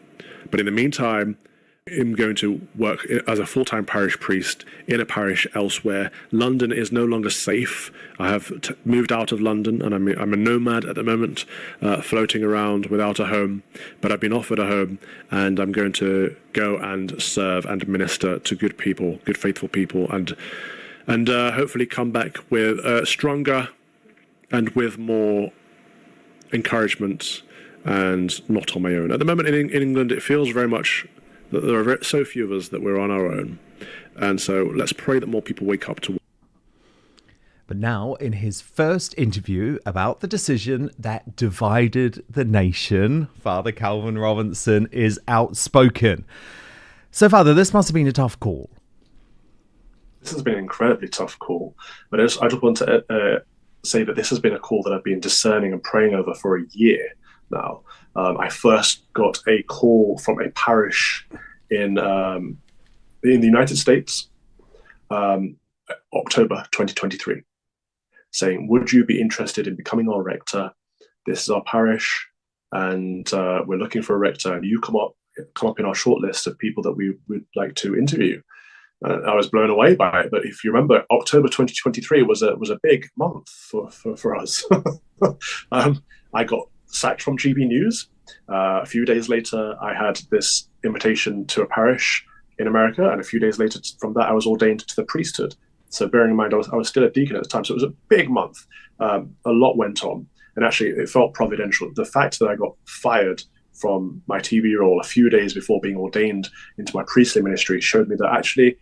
But in the meantime, I'm going to work as a full-time parish priest in a parish elsewhere. London is no longer safe. I have moved out of London, and I'm a nomad at the moment, floating around without a home. But I've been offered a home, and I'm going to go and serve and minister to good people, good faithful people, and hopefully come back with stronger and with more encouragement, and not on my own. At the moment in England, it feels very much that there are so few of us that we're on our own. And so let's pray that more people wake up to. But now, in his first interview about the decision that divided the nation, Father Calvin Robinson is outspoken. So, Father, this must have been a tough call. This has been an incredibly tough call. But I just want to say that this has been a call that I've been discerning and praying over for a year now. I first got a call from a parish in the United States, October 2023, saying, would you be interested in becoming our rector? This is our parish, and we're looking for a rector, and you come up in our short list of people that we would like to interview. I was blown away by it, but if you remember, October 2023 was a big month for us. I got sacked from GB News. A few days later, I had this invitation to a parish in America, and a few days later from that, I was ordained to the priesthood. So bearing in mind, I was still a deacon at the time, so it was a big month. A lot went on, and actually it felt providential. The fact that I got fired from my TV role a few days before being ordained into my priestly ministry showed me that actually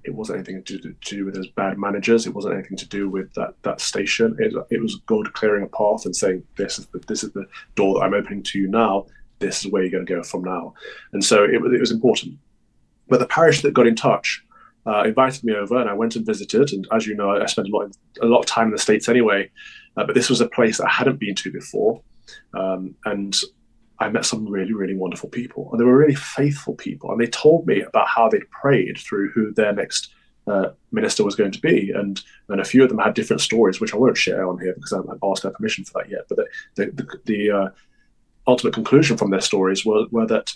it wasn't anything to do with those bad managers. It wasn't anything to do with that station. It was God clearing a path and saying, this is the door that I'm opening to you now. This is where you're going to go from now. And so it was important. But the parish that got in touch invited me over, and I went and visited. And as you know, I spent a lot of time in the States anyway. But this was a place that I hadn't been to before. And I met some really, really wonderful people, and they were really faithful people. And they told me about how they'd prayed through who their next minister was going to be. And a few of them had different stories, which I won't share on here because I haven't asked their permission for that yet. But the ultimate conclusion from their stories were that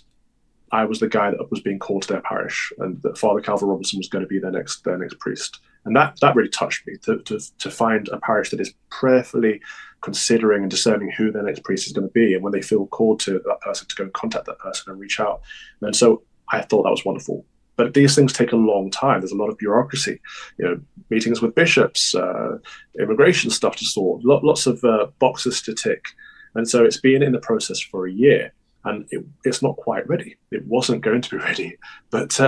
I was the guy that was being called to their parish, and that Father Calvin Robinson was going to be their next priest. And that really touched me, to find a parish that is prayerfully considering and discerning who their next priest is going to be, and when they feel called to that person, to go and contact that person and reach out. And so I thought that was wonderful. But these things take a long time. There's a lot of bureaucracy, meetings with bishops, immigration stuff to sort, lots of boxes to tick. And so it's been in the process for a year, and it's not quite ready. It wasn't going to be ready, but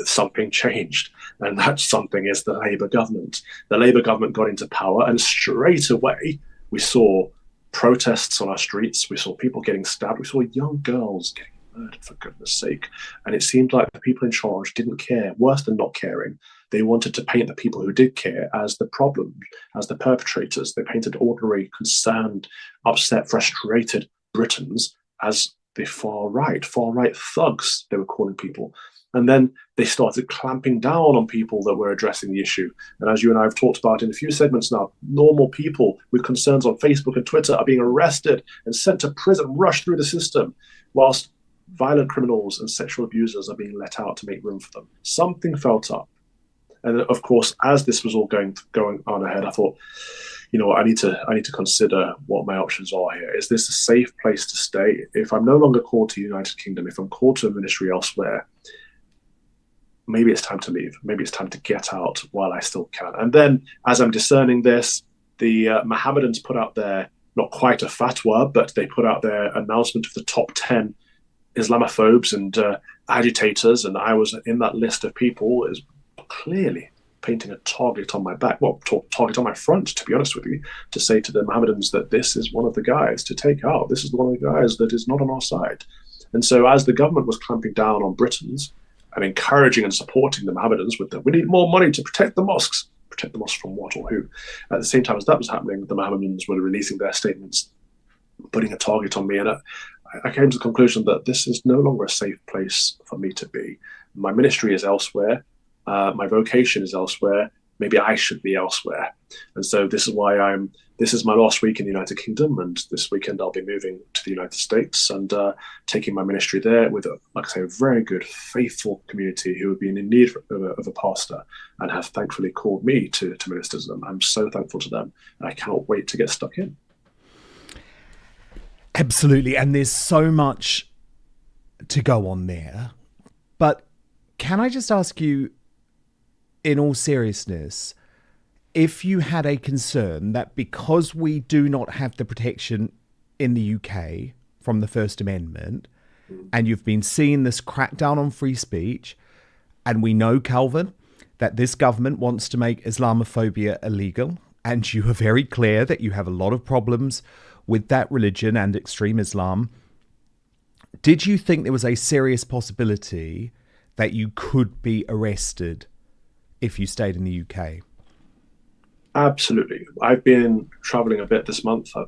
something changed. And that something is the Labour government. The Labour government got into power, and straight away we saw protests on our streets. We saw people getting stabbed. We saw young girls getting murdered, for goodness sake. And it seemed like the people in charge didn't care, worse than not caring. They wanted to paint the people who did care as the problem, as the perpetrators. They painted ordinary, concerned, upset, frustrated Britons as the far right thugs, they were calling people. And then they started clamping down on people that were addressing the issue. And as you and I have talked about in a few segments now, normal people with concerns on Facebook and Twitter are being arrested and sent to prison, rushed through the system, whilst violent criminals and sexual abusers are being let out to make room for them. Something felt up. And of course, as this was all going on ahead, I thought, I need to consider what my options are here. Is this a safe place to stay? If I'm no longer called to the United Kingdom, if I'm called to a ministry elsewhere, maybe it's time to leave. Maybe it's time to get out while I still can. And then, as I'm discerning this, the Mohammedans put out their, not quite a fatwa, but they put out their announcement of the top 10 Islamophobes and agitators, and I was in that list of people. Is clearly painting a target on my back, target on my front, to be honest with you, to say to the Mohammedans that this is one of the guys to take out. This is one of the guys that is not on our side. And so as the government was clamping down on Britons and encouraging and supporting the Mohammedans with we need more money to protect the mosques. Protect the mosques from what or who? At the same time as that was happening, the Mohammedans were releasing their statements, putting a target on me. And I came to the conclusion that this is no longer a safe place for me to be. My ministry is elsewhere. My vocation is elsewhere. Maybe I should be elsewhere. And so this is why this is my last week in the United Kingdom, and this weekend I'll be moving to the United States and taking my ministry there with, like I say, a very good, faithful community who have been in need of a pastor and have thankfully called me to minister to them. I'm so thankful to them, and I cannot wait to get stuck in. Absolutely, and there's so much to go on there. But can I just ask you, in all seriousness, if you had a concern that because we do not have the protection in the UK from the First Amendment, and you've been seeing this crackdown on free speech, and we know, Calvin, that this government wants to make Islamophobia illegal, and you are very clear that you have a lot of problems with that religion and extreme Islam, did you think there was a serious possibility that you could be arrested if you stayed in the UK? Absolutely. I've been traveling a bit this month. I've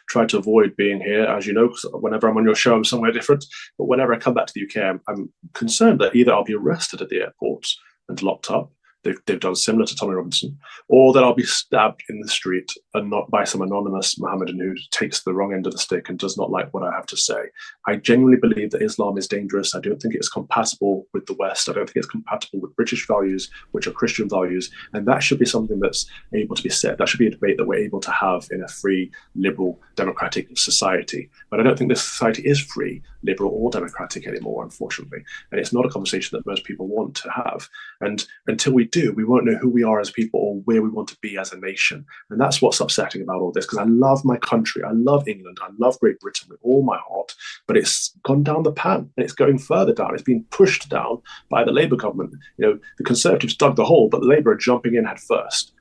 tried to avoid being here, as you know, because whenever I'm on your show, I'm somewhere different. But whenever I come back to the UK, I'm concerned that either I'll be arrested at the airport and locked up. They've done similar to Tommy Robinson, or that I'll be stabbed in the street and not by some anonymous Mohammedan who takes the wrong end of the stick and does not like what I have to say. I genuinely believe that Islam is dangerous. I don't think it's compatible with the West. I don't think it's compatible with British values, which are Christian values. And that should be something that's able to be said. That should be a debate that we're able to have in a free, liberal, democratic society. But I don't think this society is free, liberal, or democratic anymore, unfortunately. And it's not a conversation that most people want to have. And until we do, we won't know who we are as people or where we want to be as a nation. And that's what's upsetting about all this, because I love my country. I love England. I love Great Britain with all my heart. But it's gone down the pan, and it's going further down. It's been pushed down by the Labour government. The Conservatives dug the hole, but the Labour are jumping in head first.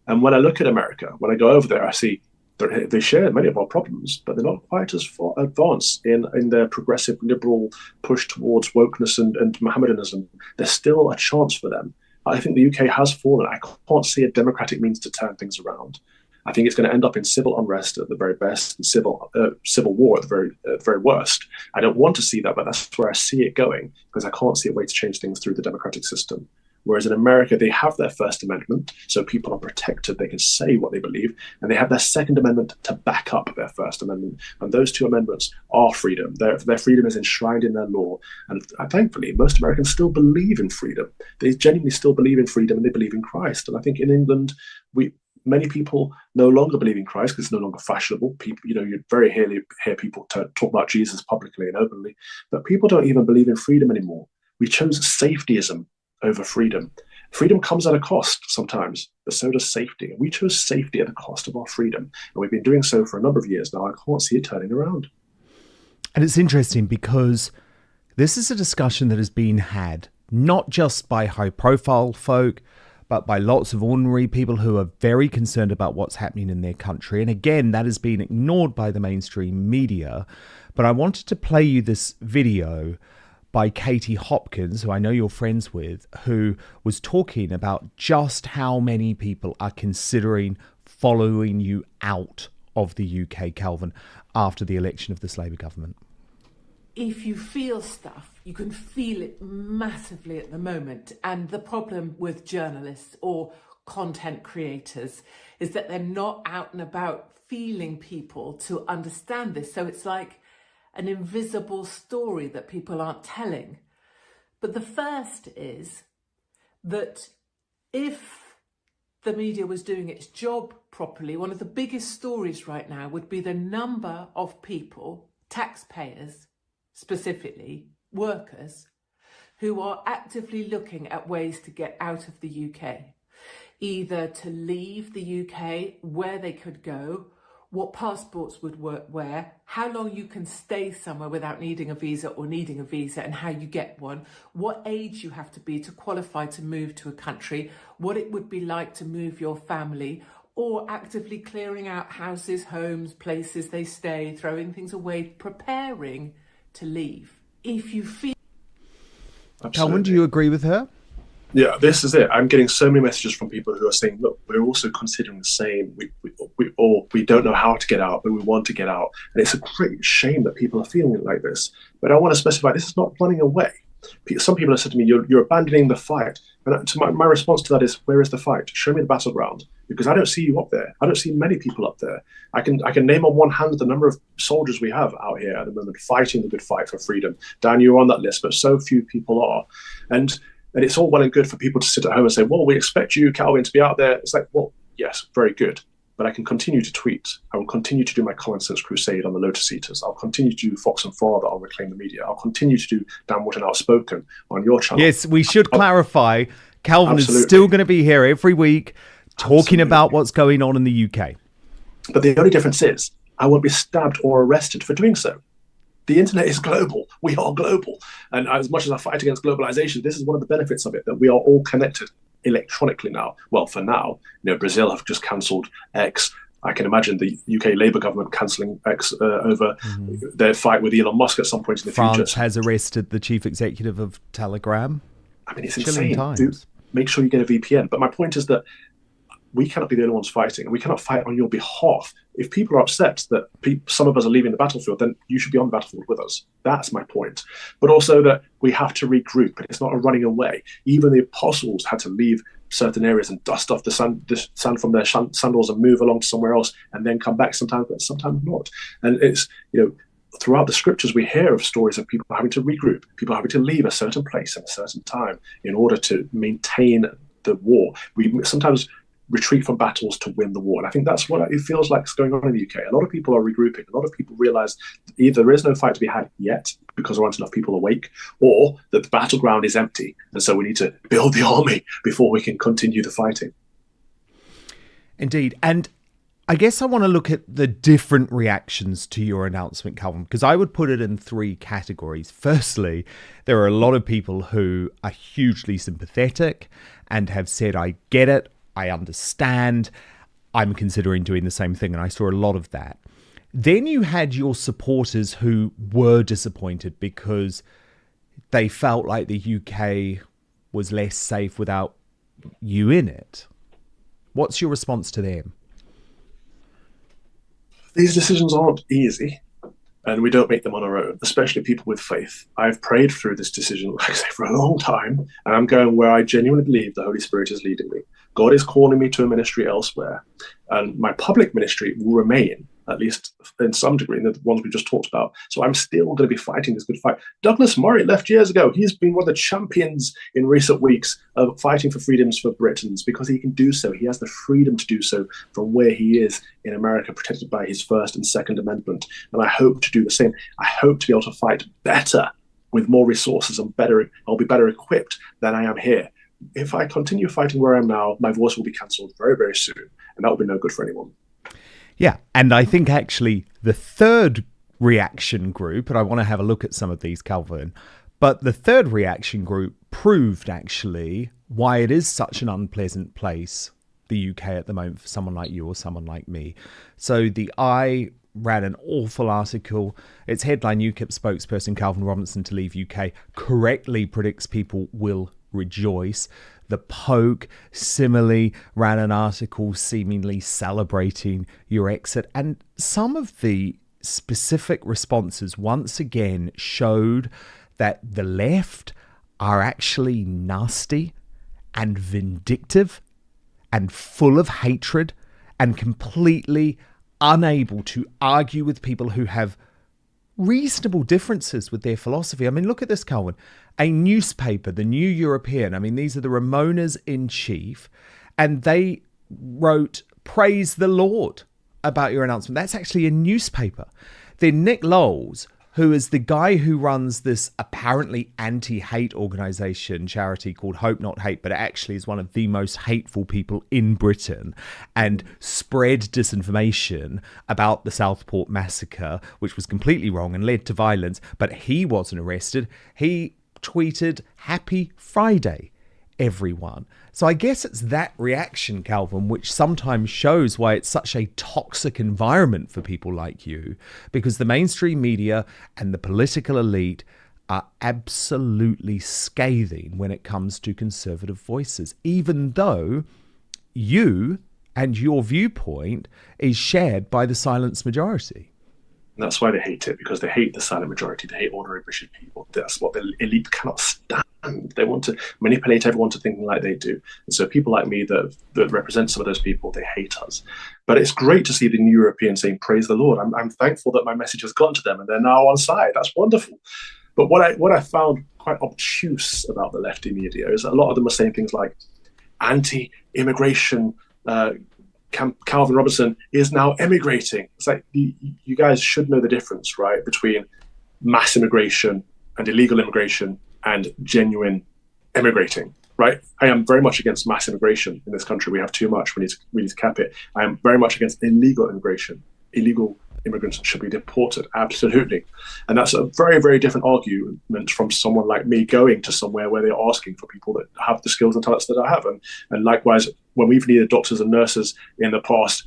And when I look at America, when I go over there, I see they share many of our problems, but they're not quite as far advanced in their progressive liberal push towards wokeness and Mohammedanism. There's still a chance for them. I think the UK has fallen. I can't see a democratic means to turn things around. I think it's going to end up in civil unrest at the very best and civil war at the very worst. I don't want to see that, but that's where I see it going, because I can't see a way to change things through the democratic system. Whereas in America, they have their First Amendment, so people are protected, they can say what they believe, and they have their Second Amendment to back up their First Amendment. And those two amendments are freedom. Their freedom is enshrined in their law. And thankfully, most Americans still believe in freedom. They genuinely still believe in freedom, and they believe in Christ. And I think in England, many people no longer believe in Christ because it's no longer fashionable. People, you very rarely hear people talk about Jesus publicly and openly, but people don't even believe in freedom anymore. We chose safetyism over freedom. Freedom comes at a cost sometimes, but so does safety. And we chose safety at the cost of our freedom. And we've been doing so for a number of years now. I can't see it turning around. And it's interesting because this is a discussion that has been had not just by high-profile folk, but by lots of ordinary people who are very concerned about what's happening in their country. And again, that has been ignored by the mainstream media. But I wanted to play you this video by Katie Hopkins, who I know you're friends with, who was talking about just how many people are considering following you out of the UK, Calvin, after the election of this Labour government. If you feel stuff, you can feel it massively at the moment. And the problem with journalists or content creators is that they're not out and about feeling people to understand this. So it's like an invisible story that people aren't telling. But the first is that if the media was doing its job properly, one of the biggest stories right now would be the number of people, taxpayers specifically, workers, who are actively looking at ways to get out of the UK, either to leave the UK, where they could go, what passports would work where, how long you can stay somewhere without needing a visa or needing a visa and how you get one, what age you have to be to qualify to move to a country, what it would be like to move your family, or actively clearing out houses, homes, places they stay, throwing things away, preparing to leave. If you feel... Calvin, do you agree with her? Yeah, this is it. I'm getting so many messages from people who are saying, look, we're also considering the same. We don't know how to get out, but we want to get out. And it's a great shame that people are feeling it like this. But I want to specify, this is not running away. Some people have said to me, you're abandoning the fight. And my response to that is, where is the fight? Show me the battleground. Because I don't see you up there. I don't see many people up there. I can name on one hand the number of soldiers we have out here at the moment fighting the good fight for freedom. Dan, you're on that list, but so few people are. And it's all well and good for people to sit at home and say, well, we expect you, Calvin, to be out there. It's like, well, yes, very good. But I can continue to tweet. I will continue to do my common sense crusade on the Lotus Eaters. I'll continue to do Fox and Father on Reclaim the Media. I'll continue to do Dan Wootton Outspoken on your channel. Yes, we should clarify. Calvin Absolutely. is still going to be here every week talking about what's going on in the UK. But the only difference is I won't be stabbed or arrested for doing so. The internet is global. We are global. And as much as I fight against globalization, this is one of the benefits of it, that we are all connected electronically now. Well, for now, Brazil have just cancelled X. I can imagine the UK Labour government cancelling X over their fight with Elon Musk at some point in the future. France has arrested the chief executive of Telegram. I mean, it's Chilling insane. times. Make sure you get a VPN. But my point is that we cannot be the only ones fighting, and we cannot fight on your behalf. If people are upset that some of us are leaving the battlefield, then you should be on the battlefield with us. That's my point. But also that we have to regroup. It's not a running away. Even the apostles had to leave certain areas and dust off the sand from their sandals and move along to somewhere else and then come back sometimes, but sometimes not. And it's, throughout the scriptures, we hear of stories of people having to regroup, people having to leave a certain place at a certain time in order to maintain the war. We sometimes retreat from battles to win the war. And I think that's what it feels like is going on in the UK. A lot of people are regrouping. A lot of people realise either there is no fight to be had yet because there aren't enough people awake, or that the battleground is empty. And so we need to build the army before we can continue the fighting. Indeed. And I guess I want to look at the different reactions to your announcement, Calvin, because I would put it in three categories. Firstly, there are a lot of people who are hugely sympathetic and have said, I get it, I understand, I'm considering doing the same thing, and I saw a lot of that. Then you had your supporters who were disappointed because they felt like the UK was less safe without you in it. What's your response to them? These decisions aren't easy, and we don't make them on our own, especially people with faith. I've prayed through this decision, like I say, for a long time, and I'm going where I genuinely believe the Holy Spirit is leading me. God is calling me to a ministry elsewhere, and my public ministry will remain, at least in some degree, in the ones we just talked about. So I'm still going to be fighting this good fight. Douglas Murray left years ago. He's been one of the champions in recent weeks of fighting for freedoms for Britons because he can do so. He has the freedom to do so from where he is in America, protected by his First and Second Amendment. And I hope to do the same. I hope to be able to fight better with more resources and better. I'll be better equipped than I am here. if I continue fighting where I am now, my voice will be cancelled very, very soon, and that will be no good for anyone. Yeah, and I think actually the third reaction group, and I want to have a look at some of these, Calvin, but the third reaction group proved actually why it is such an unpleasant place, the UK at the moment, for someone like you or someone like me. So the I ran an awful article. Its headline, UKIP spokesperson Calvin Robinson to leave UK correctly predicts people will rejoice. The Poke similarly ran an article seemingly celebrating your exit. And some of the specific responses once again showed that the left are actually nasty and vindictive and full of hatred and completely unable to argue with people who have reasonable differences with their philosophy. I mean, look at this, Calvin. A newspaper, the New European, I mean, these are the Ramonas in chief, and they wrote, "Praise the Lord," about your announcement. That's actually a newspaper. Then Nick Lowles, who is the guy who runs this apparently anti-hate organization, charity called Hope Not Hate, but it actually is one of the most hateful people in Britain, and spread disinformation about the Southport massacre, which was completely wrong and led to violence, but he wasn't arrested. He tweeted, "Happy Friday, everyone." So I guess it's that reaction, Calvin, which sometimes shows why it's such a toxic environment for people like you, because the mainstream media and the political elite are absolutely scathing when it comes to conservative voices, even though you and your viewpoint is shared by the silenced majority. And that's why they hate it, because they hate the silent majority. They hate ordinary British people. That's what the elite cannot stand. They want to manipulate everyone to thinking like they do. And so people like me that represent some of those people, they hate us. But it's great to see the New European saying, "Praise the Lord." I'm thankful that my message has gotten to them and they're now on side. That's wonderful. But what I found quite obtuse about the lefty media is that a lot of them are saying things like anti-immigration, Calvin Robinson is now emigrating. It's like, you guys should know the difference, right, between mass immigration and illegal immigration and genuine emigrating, right? I am very much against mass immigration in this country. We have too much. We need to cap it. I am very much against illegal immigration. Illegal immigrants should be deported, absolutely. And that's a very, very different argument from someone like me going to somewhere where they're asking for people that have the skills and talents that I have. And likewise, when we've needed doctors and nurses in the past,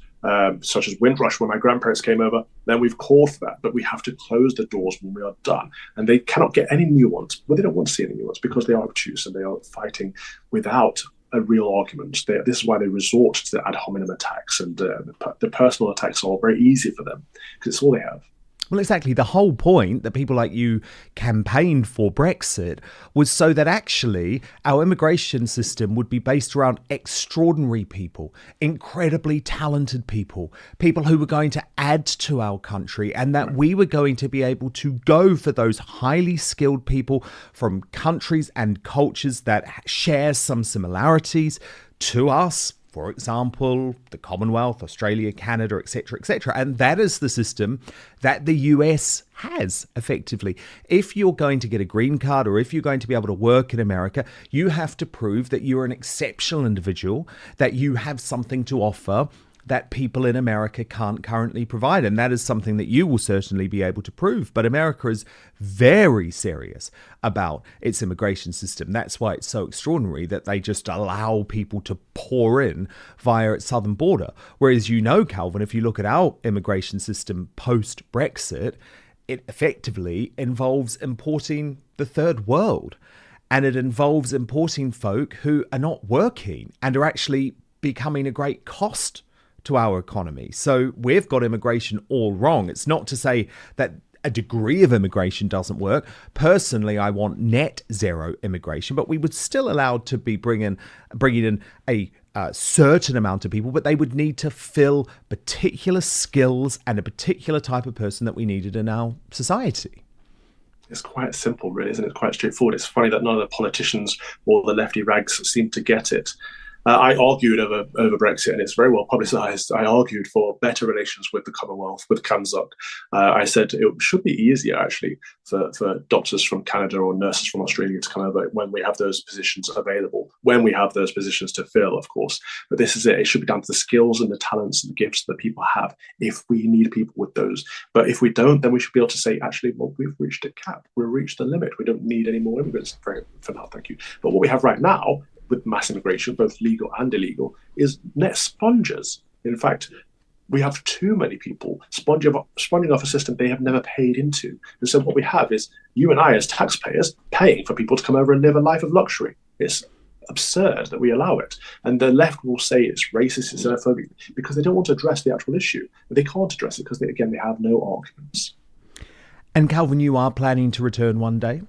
such as Windrush, when my grandparents came over, then we've called for that. But we have to close the doors when we are done. And they cannot get any new ones. Well, they don't want to see any new ones because they are obtuse and they are fighting without a real argument. This is why they resort to the ad hominem attacks, and the personal attacks are very easy for them because it's all they have. Well, exactly. The whole point that people like you campaigned for Brexit was so that actually our immigration system would be based around extraordinary people, incredibly talented people, people who were going to add to our country, and that we were going to be able to go for those highly skilled people from countries and cultures that share some similarities to us. For example, the Commonwealth, Australia, Canada, etc., etc. And that is the system that the US has, effectively. If you're going to get a green card or if you're going to be able to work in America, you have to prove that you're an exceptional individual, that you have something to offer that people in America can't currently provide. And that is something that you will certainly be able to prove. But America is very serious about its immigration system. That's why it's so extraordinary that they just allow people to pour in via its southern border. Whereas, you know, Calvin, if you look at our immigration system post-Brexit, it effectively involves importing the third world. And it involves importing folk who are not working and are actually becoming a great cost to our economy. So we've got immigration all wrong. It's not to say that a degree of immigration doesn't work. Personally, I want net zero immigration, but we would still allowed to be bringing in a certain amount of people, but they would need to fill particular skills and a particular type of person that we needed in our society. It's quite simple, really, isn't it? It's quite straightforward. It's funny that none of the politicians or the lefty rags seem to get it. I argued over Brexit, and it's very well publicised. I argued for better relations with the Commonwealth, with Kanzuk. I said it should be easier, actually, for doctors from Canada or nurses from Australia to come over when we have those positions available, when we have those positions to fill, of course. But this is it. It should be down to the skills and the talents and the gifts that people have if we need people with those. But if we don't, then we should be able to say, actually, well, we've reached a cap. We've reached the limit. We don't need any more immigrants for now, thank you. But what we have right now, with mass immigration, both legal and illegal, is net spongers. In fact, we have too many people sponging off a system they have never paid into. And so what we have is you and I as taxpayers paying for people to come over and live a life of luxury. It's absurd that we allow it. And the left will say it's racist, it's xenophobic, because they don't want to address the actual issue. But they can't address it because, they have no arguments. And Calvin, you are planning to return one day?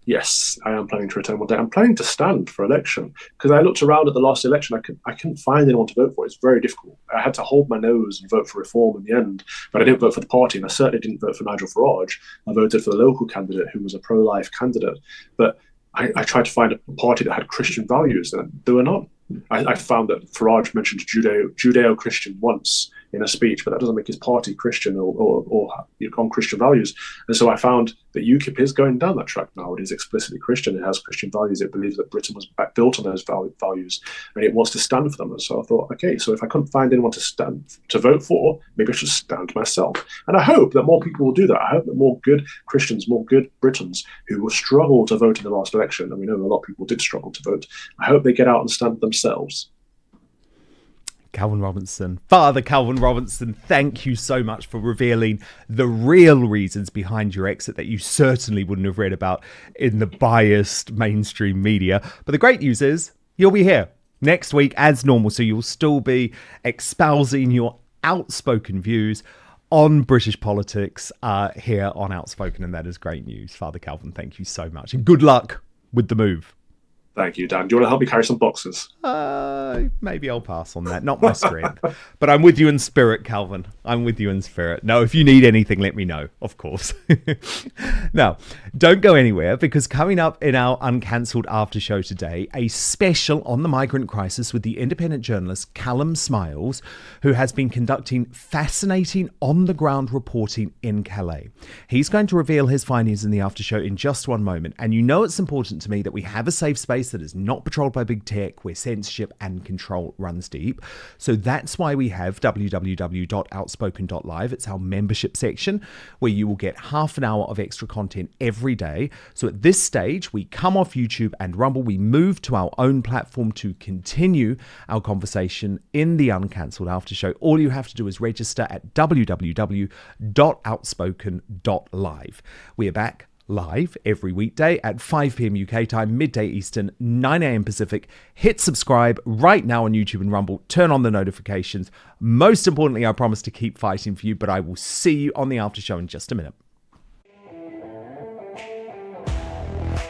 Yes, I am planning to return one day. I'm planning to stand for election because I looked around at the last election. I couldn't find anyone to vote for. It's very difficult. I had to hold my nose and vote for Reform in the end, but I didn't vote for the party, and I certainly didn't vote for Nigel Farage. I voted for the local candidate who was a pro-life candidate. But I tried to find a party that had Christian values, and there were none. I found that Farage mentioned Judeo-Christian once in a speech, but that doesn't make his party Christian or on Christian values. And so I found that UKIP is going down that track now. It is explicitly Christian. It has Christian values. It believes that Britain was built on those values, and it wants to stand for them. And so I thought, okay, so if I couldn't find anyone to vote for, maybe I should stand myself. And I hope that more people will do that. I hope that more good Christians, more good Britons who will struggle to vote in the last election, and we know a lot of people did struggle to vote, I hope they get out and stand for themselves. Calvin Robinson, Father Calvin Robinson, thank you so much for revealing the real reasons behind your exit that you certainly wouldn't have read about in the biased mainstream media. But the great news is you'll be here next week as normal, so you'll still be espousing your outspoken views on British politics here on Outspoken, and that is great news. Father Calvin, thank you so much, and good luck with the move. Thank you, Dan. Do you want to help me carry some boxes? Maybe I'll pass on that. Not my strength. But I'm with you in spirit, Calvin. I'm with you in spirit. No, if you need anything, let me know, of course. Now, don't go anywhere, because coming up in our uncancelled after show today, a special on the migrant crisis with the independent journalist Callum Smiles, who has been conducting fascinating on-the-ground reporting in Calais. He's going to reveal his findings in the after show in just one moment. And you know it's important to me that we have a safe space that is not patrolled by big tech, where censorship and control runs deep. So that's why we have www.outspoken.live. It's our membership section where you will get half an hour of extra content every day. So at this stage, we come off YouTube and Rumble. We move to our own platform to continue our conversation in the uncancelled after show. All you have to do is register at www.outspoken.live. We are back live every weekday at 5 p.m. UK time, midday Eastern, 9 a.m. Pacific. Hit subscribe right now on YouTube and Rumble. Turn on the notifications. Most importantly, I promise to keep fighting for you, but I will see you on the after show in just a minute.